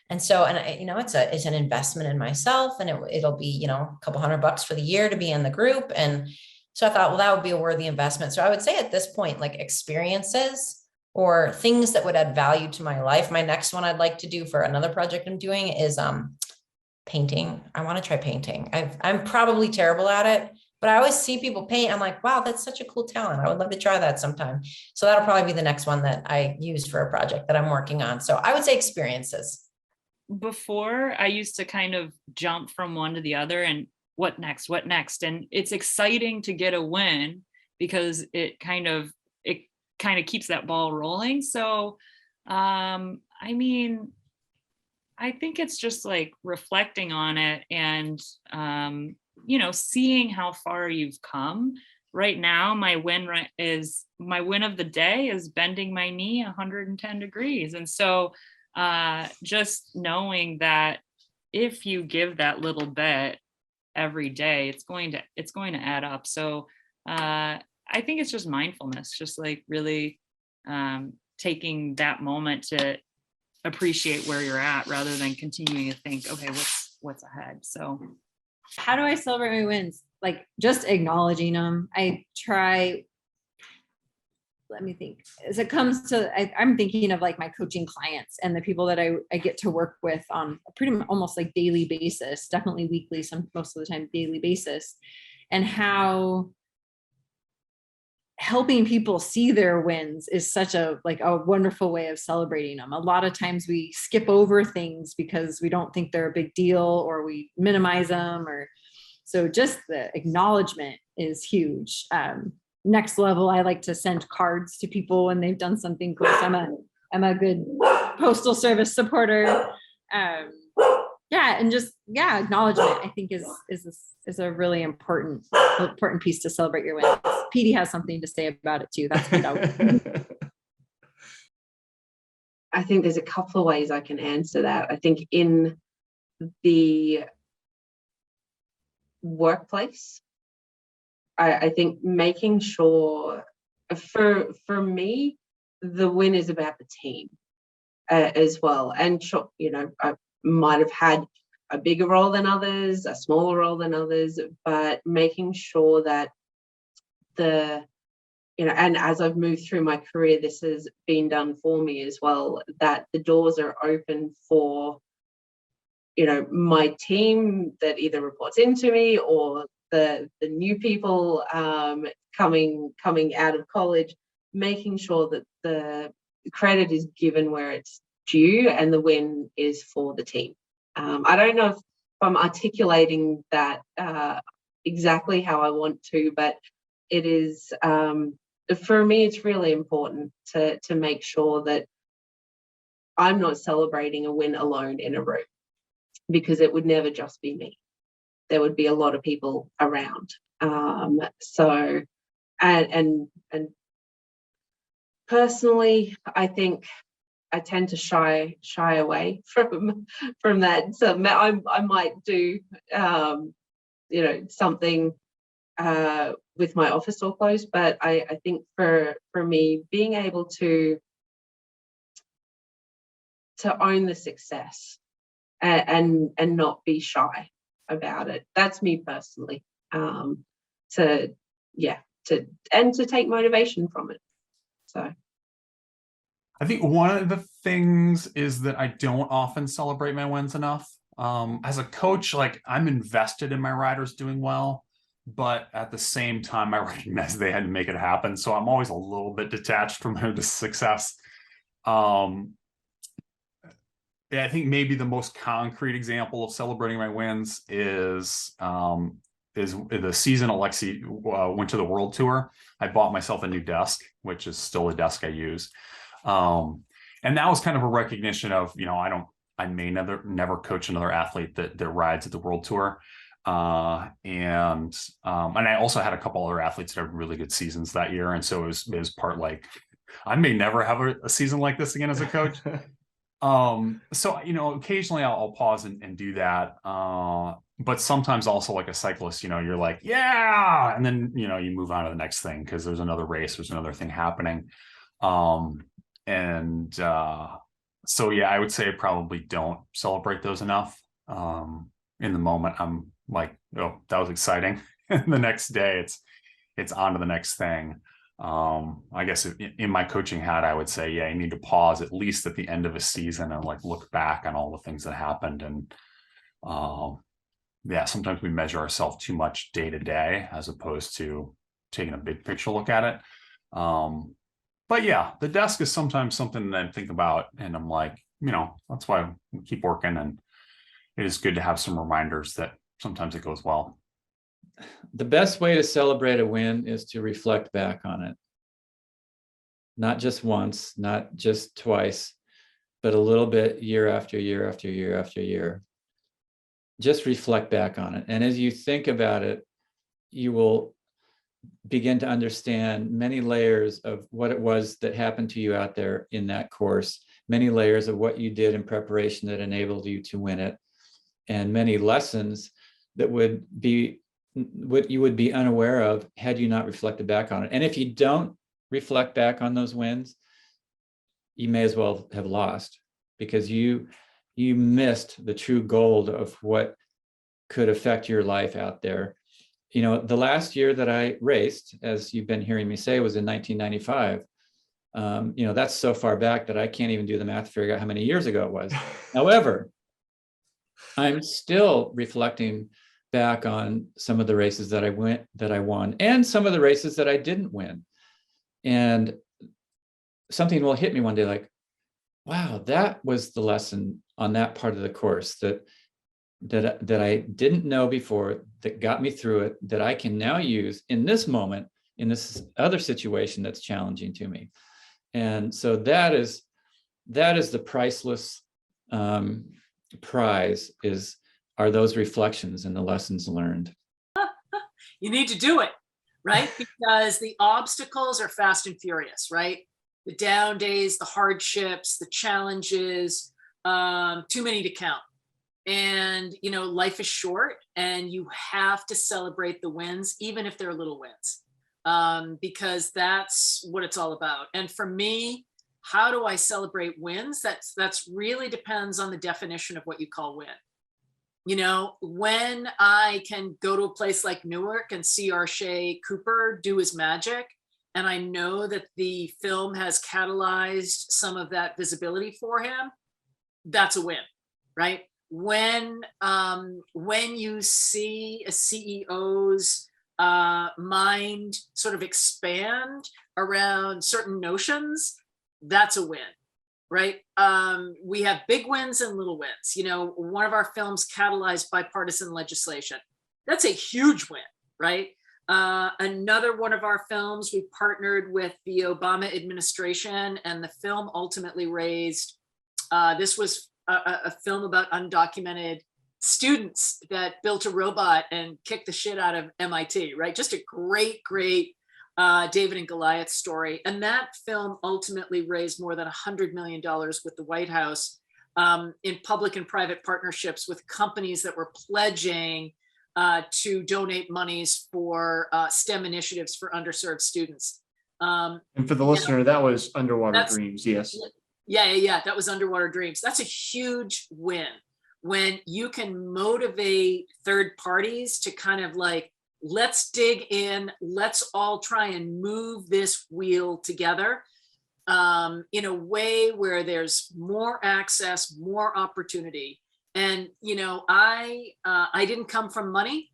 And so, it's an investment in myself, and it'll be, a couple $100 for the year to be in the group. And so I thought, well, that would be a worthy investment. So I would say at this point, like, experiences or things that would add value to my life. My next one I'd like to do for another project I'm doing is painting. I want to try painting. I'm probably terrible at it, but I always see people paint. I'm like, wow, that's such a cool talent. I would love to try that sometime. So that'll probably be the next one that I use for a project that I'm working on. So I would say experiences. Before, I used to kind of jump from one to the other and what next? And it's exciting to get a win, because it kind of keeps that ball rolling. So, I mean, I think it's just like reflecting on it and, seeing how far you've come. Right now, my win of the day is bending my knee 110 degrees. And so just knowing that if you give that little bit every day, it's going to add up. So I think it's just mindfulness, just like really taking that moment to appreciate where you're at, rather than continuing to think, okay, what's ahead. So how do I celebrate my wins? Like, just acknowledging them. I try, let me think. As it comes to, I'm thinking of like my coaching clients and the people that I get to work with on a pretty much almost like daily basis, definitely weekly, most of the time daily basis, and how helping people see their wins is such a wonderful way of celebrating them. A lot of times we skip over things because we don't think they're a big deal, or we minimize them, so just the acknowledgement is huge. Next level, I like to send cards to people when they've done something cool. So I'm a good postal service supporter. And just acknowledgement, I think is a really important piece to celebrate your wins. Petey has something to say about it too. That's my dog. I think there's a couple of ways I can answer that. I think in the workplace, I think making sure, for me, the win is about the team as well. And sure, I might have had a bigger role than others, a smaller role than others, but making sure that and as I've moved through my career, this has been done for me as well, that the doors are open for, my team that either reports into me, or the new people coming out of college, making sure that the credit is given where it's due and the win is for the team. I don't know if I'm articulating that exactly how I want to, but it is, for me, it's really important to make sure that I'm not celebrating a win alone in a room, because it would never just be me. There would be a lot of people around. So, and personally, I think I tend to shy away from that. So I might do, something with my office door closed, but I think for me, being able to own the success and not be shy about it. That's me personally. To take motivation from it. So I think one of the things is that I don't often celebrate my wins enough. As a coach, like, I'm invested in my riders doing well. but at the same time, I recognize they had to make it happen. So I'm always a little bit detached from the success. Yeah, I think maybe the most concrete example of celebrating my wins is the season Alexi went to the world tour. I bought myself a new desk, which is still a desk I use. And that was kind of a recognition of, I may never coach another athlete that rides at the world tour. And I also had a couple other athletes that had really good seasons that year. And so it was part like, I may never have a season like this again as a coach. So, occasionally I'll pause and do that. But sometimes also like a cyclist, you're like, yeah. And then, you move on to the next thing because there's another race, there's another thing happening. So yeah, I would say I probably don't celebrate those enough. In the moment, I'm like, oh, that was exciting. And the next day it's on to the next thing. I guess in my coaching hat, I would say, yeah, you need to pause at least at the end of a season and like look back on all the things that happened. And yeah, sometimes we measure ourselves too much day to day as opposed to taking a big picture look at it. But yeah, the desk is sometimes something that I think about, and I'm like, that's why we keep working, and it is good to have some reminders that sometimes it goes well. The best way to celebrate a win is to reflect back on it. Not just once, not just twice, but a little bit year after year after year after year. Just reflect back on it. And as you think about it, you will begin to understand many layers of what it was that happened to you out there in that course, many layers of what you did in preparation that enabled you to win it, and many lessons that would be what you would be unaware of had you not reflected back on it. And if you don't reflect back on those wins, you may as well have lost, because you missed the true gold of what could affect your life out there. The last year that I raced, as you've been hearing me say, was in 1995. That's so far back that I can't even do the math to figure out how many years ago it was. However, I'm still reflecting back on some of the races that I won, and some of the races that I didn't win. And something will hit me one day like, wow, that was the lesson on that part of the course that I didn't know before, that got me through it, that I can now use in this moment, in this other situation that's challenging to me. And so that is the priceless prize, are those reflections and the lessons learned. You need to do it, right? Because the obstacles are fast and furious, right? The down days, the hardships, the challenges, too many to count. And, life is short, and you have to celebrate the wins, even if they're little wins, because that's what it's all about. And for me, how do I celebrate wins? That's really depends on the definition of what you call win. When I can go to a place like Newark and see Arshay Cooper do his magic, and I know that the film has catalyzed some of that visibility for him, that's a win, right? When you see a CEO's mind sort of expand around certain notions, that's a win, right? We have big wins and little wins. One of our films catalyzed bipartisan legislation. That's a huge win, right? Another one of our films, we partnered with the Obama administration, and the film ultimately raised, this was a film about undocumented students that built a robot and kicked the shit out of MIT, right? Just a great David and Goliath story. And that film ultimately raised more than $100 million with the White House in public and private partnerships with companies that were pledging to donate monies for STEM initiatives for underserved students. And for the listener, that was Underwater Dreams, yes. Yeah. That was Underwater Dreams. That's a huge win when you can motivate third parties to kind of like, let's dig in, let's all try and move this wheel together in a way where there's more access, more opportunity. And, I didn't come from money,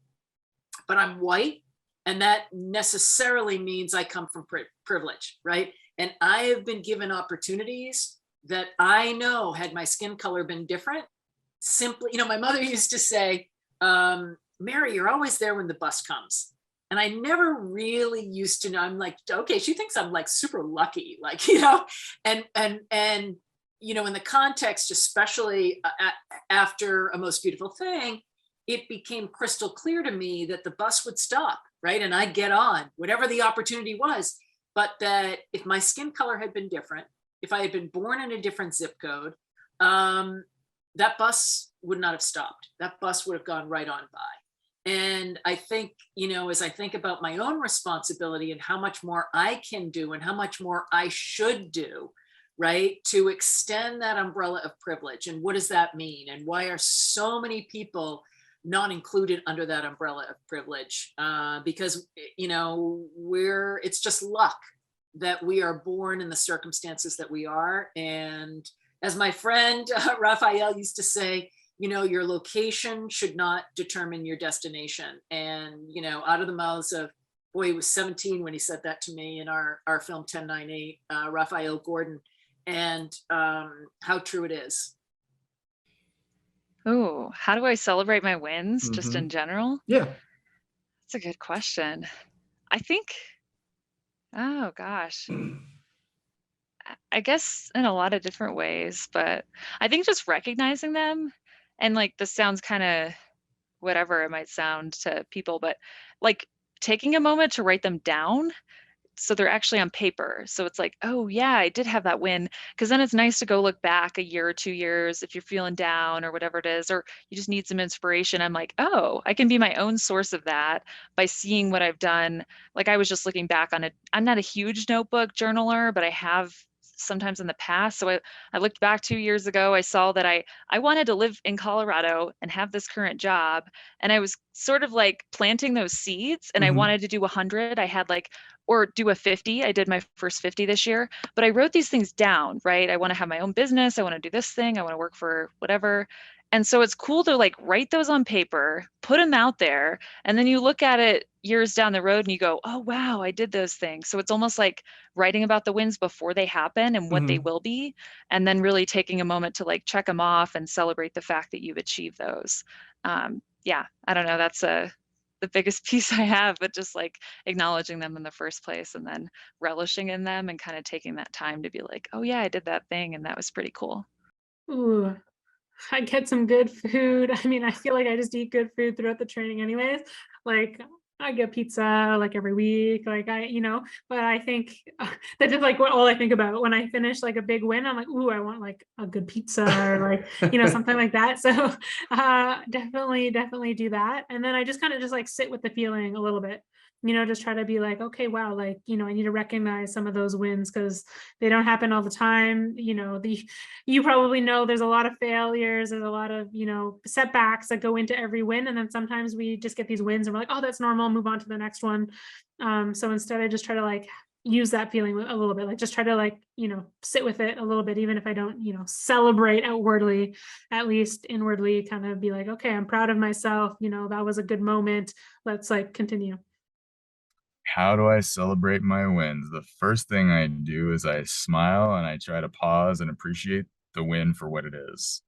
but I'm white. And that necessarily means I come from privilege, right? And I have been given opportunities that I know, had my skin color been different, simply, my mother used to say, Mary, you're always there when the bus comes. And I never really used to know. I'm like, okay, she thinks I'm like super lucky, like, and in the context, especially after A Most Beautiful Thing, it became crystal clear to me that the bus would stop, right? And I'd get on, whatever the opportunity was. But that if my skin color had been different, if I had been born in a different zip code, that bus would not have stopped. That bus would have gone right on by. And I think, as I think about my own responsibility and how much more I can do and how much more I should do, right, to extend that umbrella of privilege. And what does that mean? And why are so many people not included under that umbrella of privilege? Because, it's just luck that we are born in the circumstances that we are. And as my friend Raphael used to say, your location should not determine your destination. And, out of the mouths of, boy, he was 17 when he said that to me in our film 1098, Raphael Gordon, and how true it is. Oh, how do I celebrate my wins just Mhm. in general? Yeah. That's a good question. I think, oh gosh, I guess in a lot of different ways, but I think just recognizing them, and like this sounds kind of whatever it might sound to people, but like taking a moment to write them down so they're actually on paper. So it's like, oh yeah, I did have that win. Because then it's nice to go look back a year or 2 years if you're feeling down or whatever it is, or you just need some inspiration. I'm like, oh, I can be my own source of that by seeing what I've done. Like I was just looking back on it. I'm not a huge notebook journaler, but I have sometimes in the past. So I looked back 2 years ago. I saw that I wanted to live in Colorado and have this current job. And I was sort of like planting those seeds, and I Mhm. wanted to do 100. I had like, or do a 50. I did my first 50 this year, but I wrote these things down, right? I want to have my own business. I want to do this thing. I want to work for whatever. And so it's cool to like write those on paper, put them out there, and then you look at it years down the road and you go, oh, wow, I did those things. So it's almost like writing about the wins before they happen and what they Mhm. will be, and then really taking a moment to like check them off and celebrate the fact that you've achieved those. Yeah, I don't know. That's the biggest piece I have, but just like acknowledging them in the first place and then relishing in them and kind of taking that time to be like, oh yeah, I did that thing and that was pretty cool. Ooh, I get some good food. I mean, I feel like I just eat good food throughout the training anyways. Like I get pizza like every week, like but I think that's just like what all I think about when I finish like a big win. I'm like, ooh, I want like a good pizza or like, something like that. So definitely do that. And then I just kind of just like sit with the feeling a little bit, just try to be like, okay, wow, like, I need to recognize some of those wins because they don't happen all the time. You probably know there's a lot of failures, there's a lot of, setbacks that go into every win. And then sometimes we just get these wins and we're like, oh, that's normal, move on to the next one. So instead I just try to like use that feeling a little bit, like just try to like, sit with it a little bit, even if I don't, celebrate outwardly, at least inwardly kind of be like, okay, I'm proud of myself. That was a good moment. Let's like continue. How do I celebrate my wins? The first thing I do is I smile and I try to pause and appreciate the win for what it is,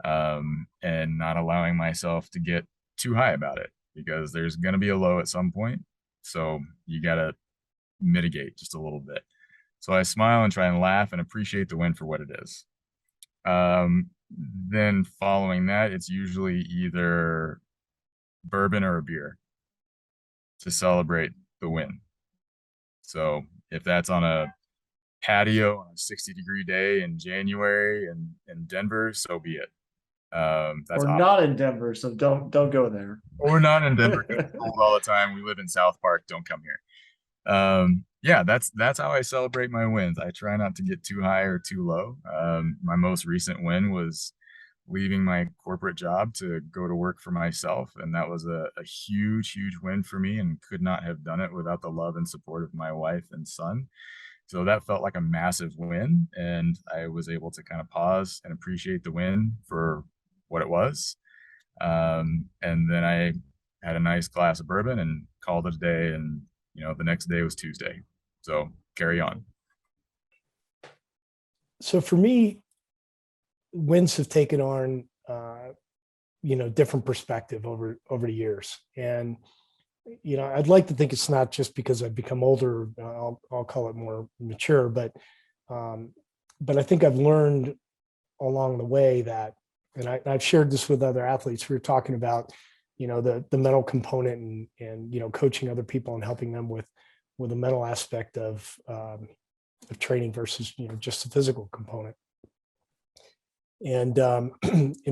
and not allowing myself to get too high about it because there's going to be a low at some point. So you got to mitigate just a little bit. So I smile and try and laugh and appreciate the win for what it is. Then following that, it's usually either bourbon or a beer to celebrate the win. So if that's on a patio on a 60-degree day in January in Denver, so be it. That's Or awesome. not in Denver, so don't go there. Or not in Denver. It's cold all the time. We live in South Park. Don't come here. Yeah, that's how I celebrate my wins. I try not to get too high or too low. My most recent win was leaving my corporate job to go to work for myself, and that was a huge win for me, and could not have done it without the love and support of my wife and son. So that felt like a massive win, and I was able to kind of pause and appreciate the win for what it was. And then I had a nice glass of bourbon and called it a day. And, the next day was Tuesday. So carry on. So for me, wins have taken on, different perspective over the years. And, I'd like to think it's not just because I've become older, I'll call it more mature, but I think I've learned along the way that, and I've shared this with other athletes. We were talking about, the mental component and coaching other people and helping them with the mental aspect of training versus, just the physical component. And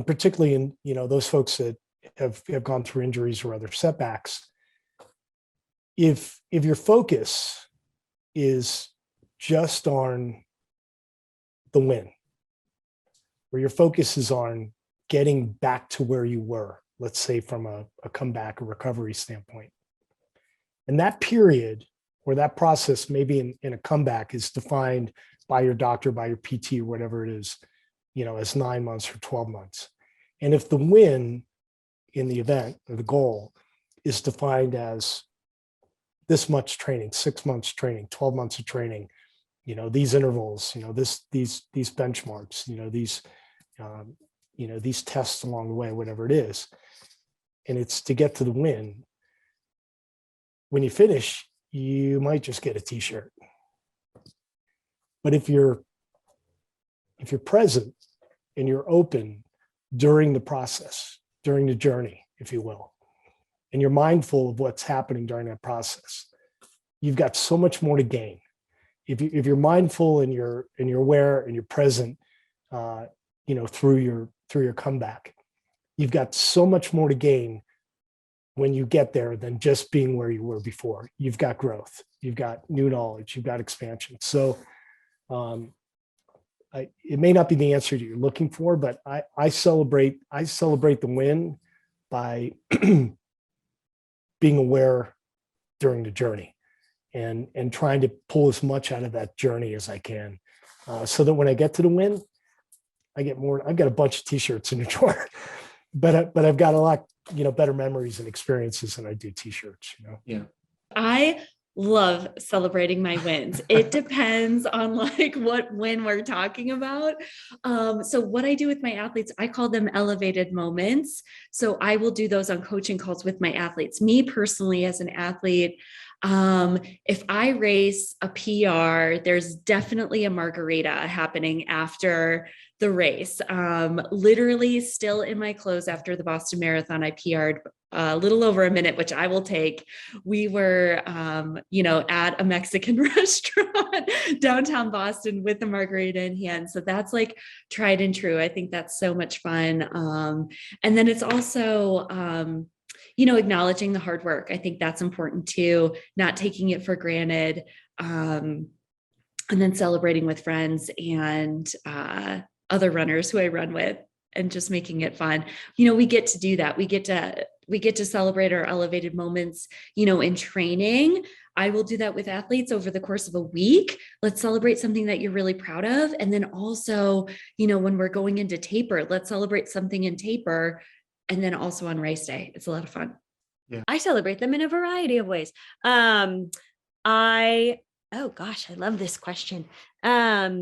particularly in, those folks that have gone through injuries or other setbacks, if your focus is just on the win, or your focus is on getting back to where you were, let's say from a comeback or recovery standpoint, and that period or that process maybe in a comeback is defined by your doctor, by your PT, or whatever it is, as 9 months or 12 months. And if the win in the event or the goal is defined as this much training, 6 months training, 12 months of training, these intervals, these benchmarks, these tests along the way, whatever it is, and it's to get to the win. When you finish, you might just get a t-shirt. But if you're present and you're open during the process, during the journey, if you will, and you're mindful of what's happening during that process, you've got so much more to gain. If you're mindful and you're aware and you're present, through your comeback, you've got so much more to gain when you get there than just being where you were before. You've got growth, you've got new knowledge, you've got expansion. So it may not be the answer that you're looking for, but I celebrate the win by being aware during the journey and trying to pull as much out of that journey as I can, so that when I get to the win, I get more. I've got a bunch of t-shirts in the drawer, but I've got a lot, better memories and experiences than I do t-shirts, Yeah. I love celebrating my wins. It depends on what win we're talking about. So what I do with my athletes, I call them elevated moments. So I will do those on coaching calls with my athletes. Me personally, as an athlete, if I race a PR, there's definitely a margarita happening after the race. Literally still in my clothes after the Boston Marathon, I PR'd a little over a minute, which I will take. We were, at a Mexican restaurant downtown Boston with the margarita in hand. So that's tried and true. I think that's so much fun. And then it's also, acknowledging the hard work. I think that's important too, not taking it for granted. And then celebrating with friends and other runners who I run with and just making it fun. We get to do that. We get to celebrate our elevated moments, in training. I will do that with athletes over the course of a week. Let's celebrate something that you're really proud of. And then also, when we're going into taper, let's celebrate something in taper. And then also on race day, it's a lot of fun. Yeah. I celebrate them in a variety of ways. Oh gosh, I love this question. I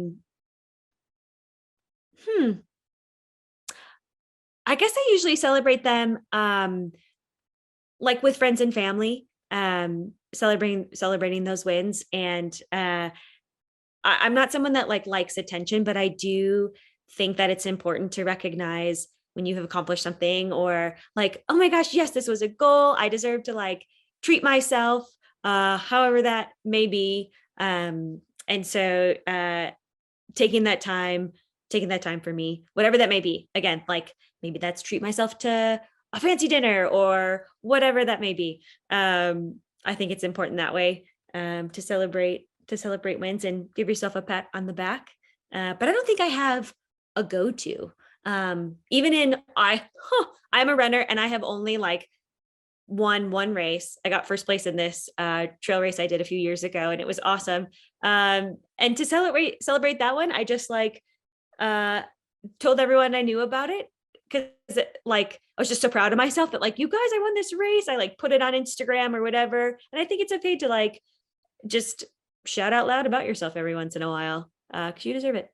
guess I usually celebrate them with friends and family, celebrating those wins. And I'm not someone that likes attention, but I do think that it's important to recognize when you have accomplished something, or oh my gosh, yes, this was a goal. I deserve to treat myself, however that may be. And so taking that time for me, whatever that may be, again, maybe that's treat myself to a fancy dinner or whatever that may be. I think it's important that way, to celebrate wins and give yourself a pat on the back. But I don't think I have a go-to. I'm a runner and I have only won one race. I got first place in this trail race I did a few years ago, and it was awesome. And to celebrate that one, I just told everyone I knew about it, because like I was just so proud of myself that like, you guys, I won this race. I like put it on Instagram or whatever. And I think it's okay to like just shout out loud about yourself every once in a while, because you deserve it.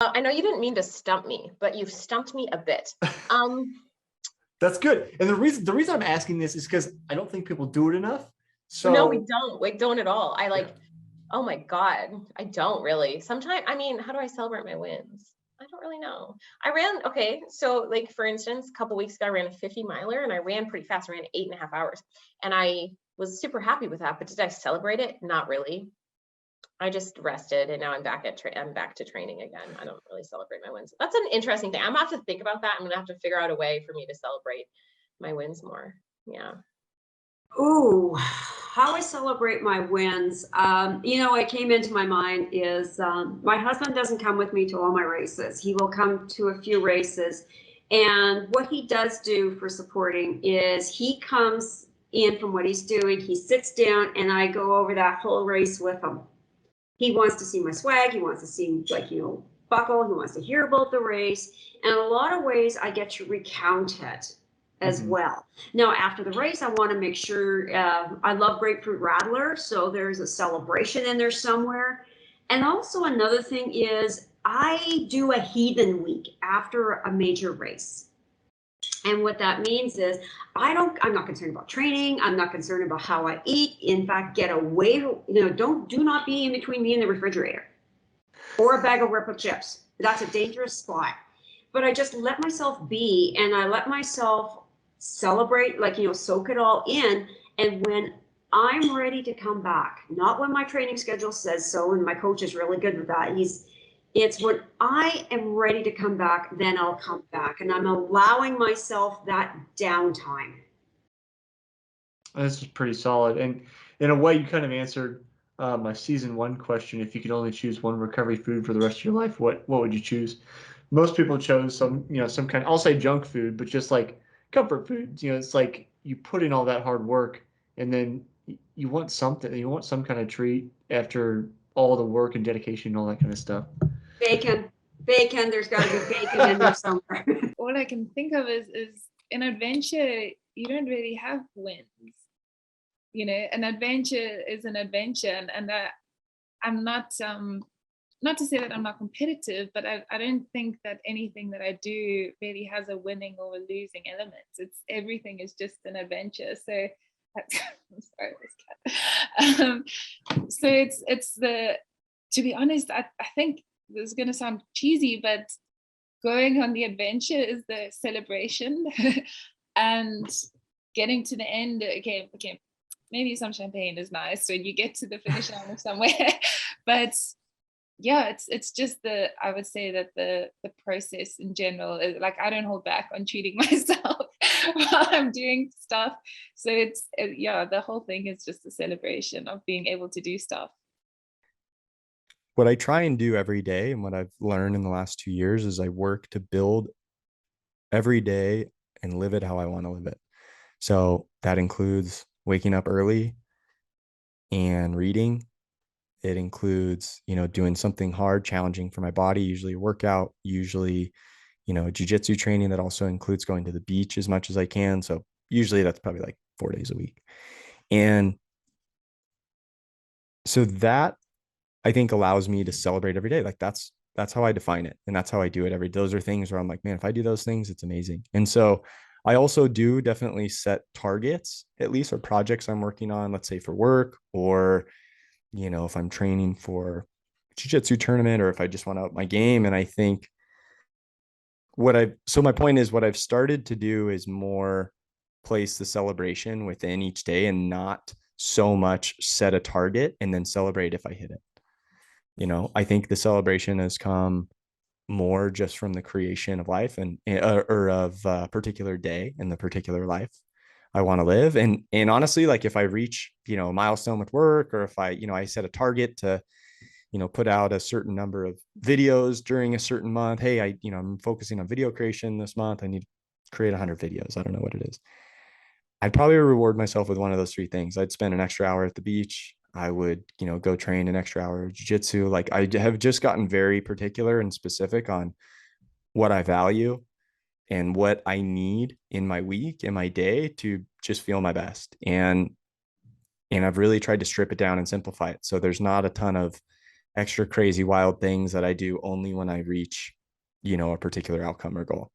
I know you didn't mean to stump me, but you've stumped me a bit. That's good. And the reason I'm asking this is because I don't think people do it enough. So no, we don't. We don't at all. I like, oh my God, I don't really. Sometimes, I mean, how do I celebrate my wins? I don't really know. I ran, okay, so like for instance, a couple weeks ago, I ran a 50 miler and I ran pretty fast. I ran 8.5 hours and I was super happy with that. But did I celebrate it? Not really. I just rested and now I'm back to training again. I don't really celebrate my wins. That's an interesting thing. I'm gonna have to think about that. I'm gonna have to figure out a way for me to celebrate my wins more. Yeah. Ooh, how I celebrate my wins. What came into my mind is my husband doesn't come with me to all my races. He will come to a few races. And what he does do for supporting is he comes in from what he's doing. He sits down and I go over that whole race with him. He wants to see my swag. He wants to see, buckle. He wants to hear about the race. And in a lot of ways, I get to recount it as well. Now, after the race, I want to make sure, I love grapefruit radler. So there's a celebration in there somewhere. And also another thing is I do a heathen week after a major race. And what that means is I'm not concerned about training. I'm not concerned about how I eat. In fact, get away, do not be in between me and the refrigerator or a bag of Ripple chips. That's a dangerous spot. But I just let myself be and I let myself celebrate, soak it all in. And when I'm ready to come back, not when my training schedule says so, and my coach is really good with that. It's when I am ready to come back, then I'll come back. And I'm allowing myself that downtime. This is pretty solid. And in a way, you kind of answered my season 1 question. If you could only choose one recovery food for the rest of your life, what would you choose? Most people chose some kind of, I'll say junk food, but just like comfort foods. It's like you put in all that hard work and then you want something, you want some kind of treat after all the work and dedication and all that kind of stuff. Bacon, there's got to be bacon in there somewhere. All I can think of is in adventure, you don't really have wins. An adventure is an adventure, and I'm not to say that I'm not competitive, but I don't think that anything that I do really has a winning or a losing element. It's everything is just an adventure. So I'm sorry, this cat. So it's to be honest, I think this is going to sound cheesy, but going on the adventure is the celebration and getting to the end. Okay, maybe some champagne is nice when you get to the finish line of somewhere, but yeah, it's just I would say that the process in general is like, I don't hold back on treating myself while I'm doing stuff. So the whole thing is just a celebration of being able to do stuff. What I try and do every day and what I've learned in the last 2 years is I work to build every day and live it how I want to live it. So that includes waking up early and reading. It includes, doing something hard, challenging for my body, usually a workout, usually, jujitsu training that also includes going to the beach as much as I can. So usually that's probably like 4 days a week. And so that I think allows me to celebrate every day. Like that's how I define it. And that's how I do it every day. Those are things where I'm like, man, if I do those things, it's amazing. And so I also do definitely set targets, at least, or projects I'm working on, let's say for work, or, if I'm training for jiu-jitsu tournament, or if I just want to up my game. And I think so my point is what I've started to do is more place the celebration within each day and not so much set a target and then celebrate if I hit it. I think the celebration has come more just from the creation of life or of a particular day in the particular life I want to live. And honestly, like if I reach, a milestone with work, or if I set a target to, put out a certain number of videos during a certain month. Hey, I'm focusing on video creation this month. I need to create 100 videos. I don't know what it is. I'd probably reward myself with one of those 3 things. I'd spend an extra hour at the beach. I would, go train an extra hour of jiu-jitsu. Like I have just gotten very particular and specific on what I value. and what I need in my week, in my day to just feel my best. And I've really tried to strip it down and simplify it. So there's not a ton of extra crazy wild things that I do only when I reach, a particular outcome or goal.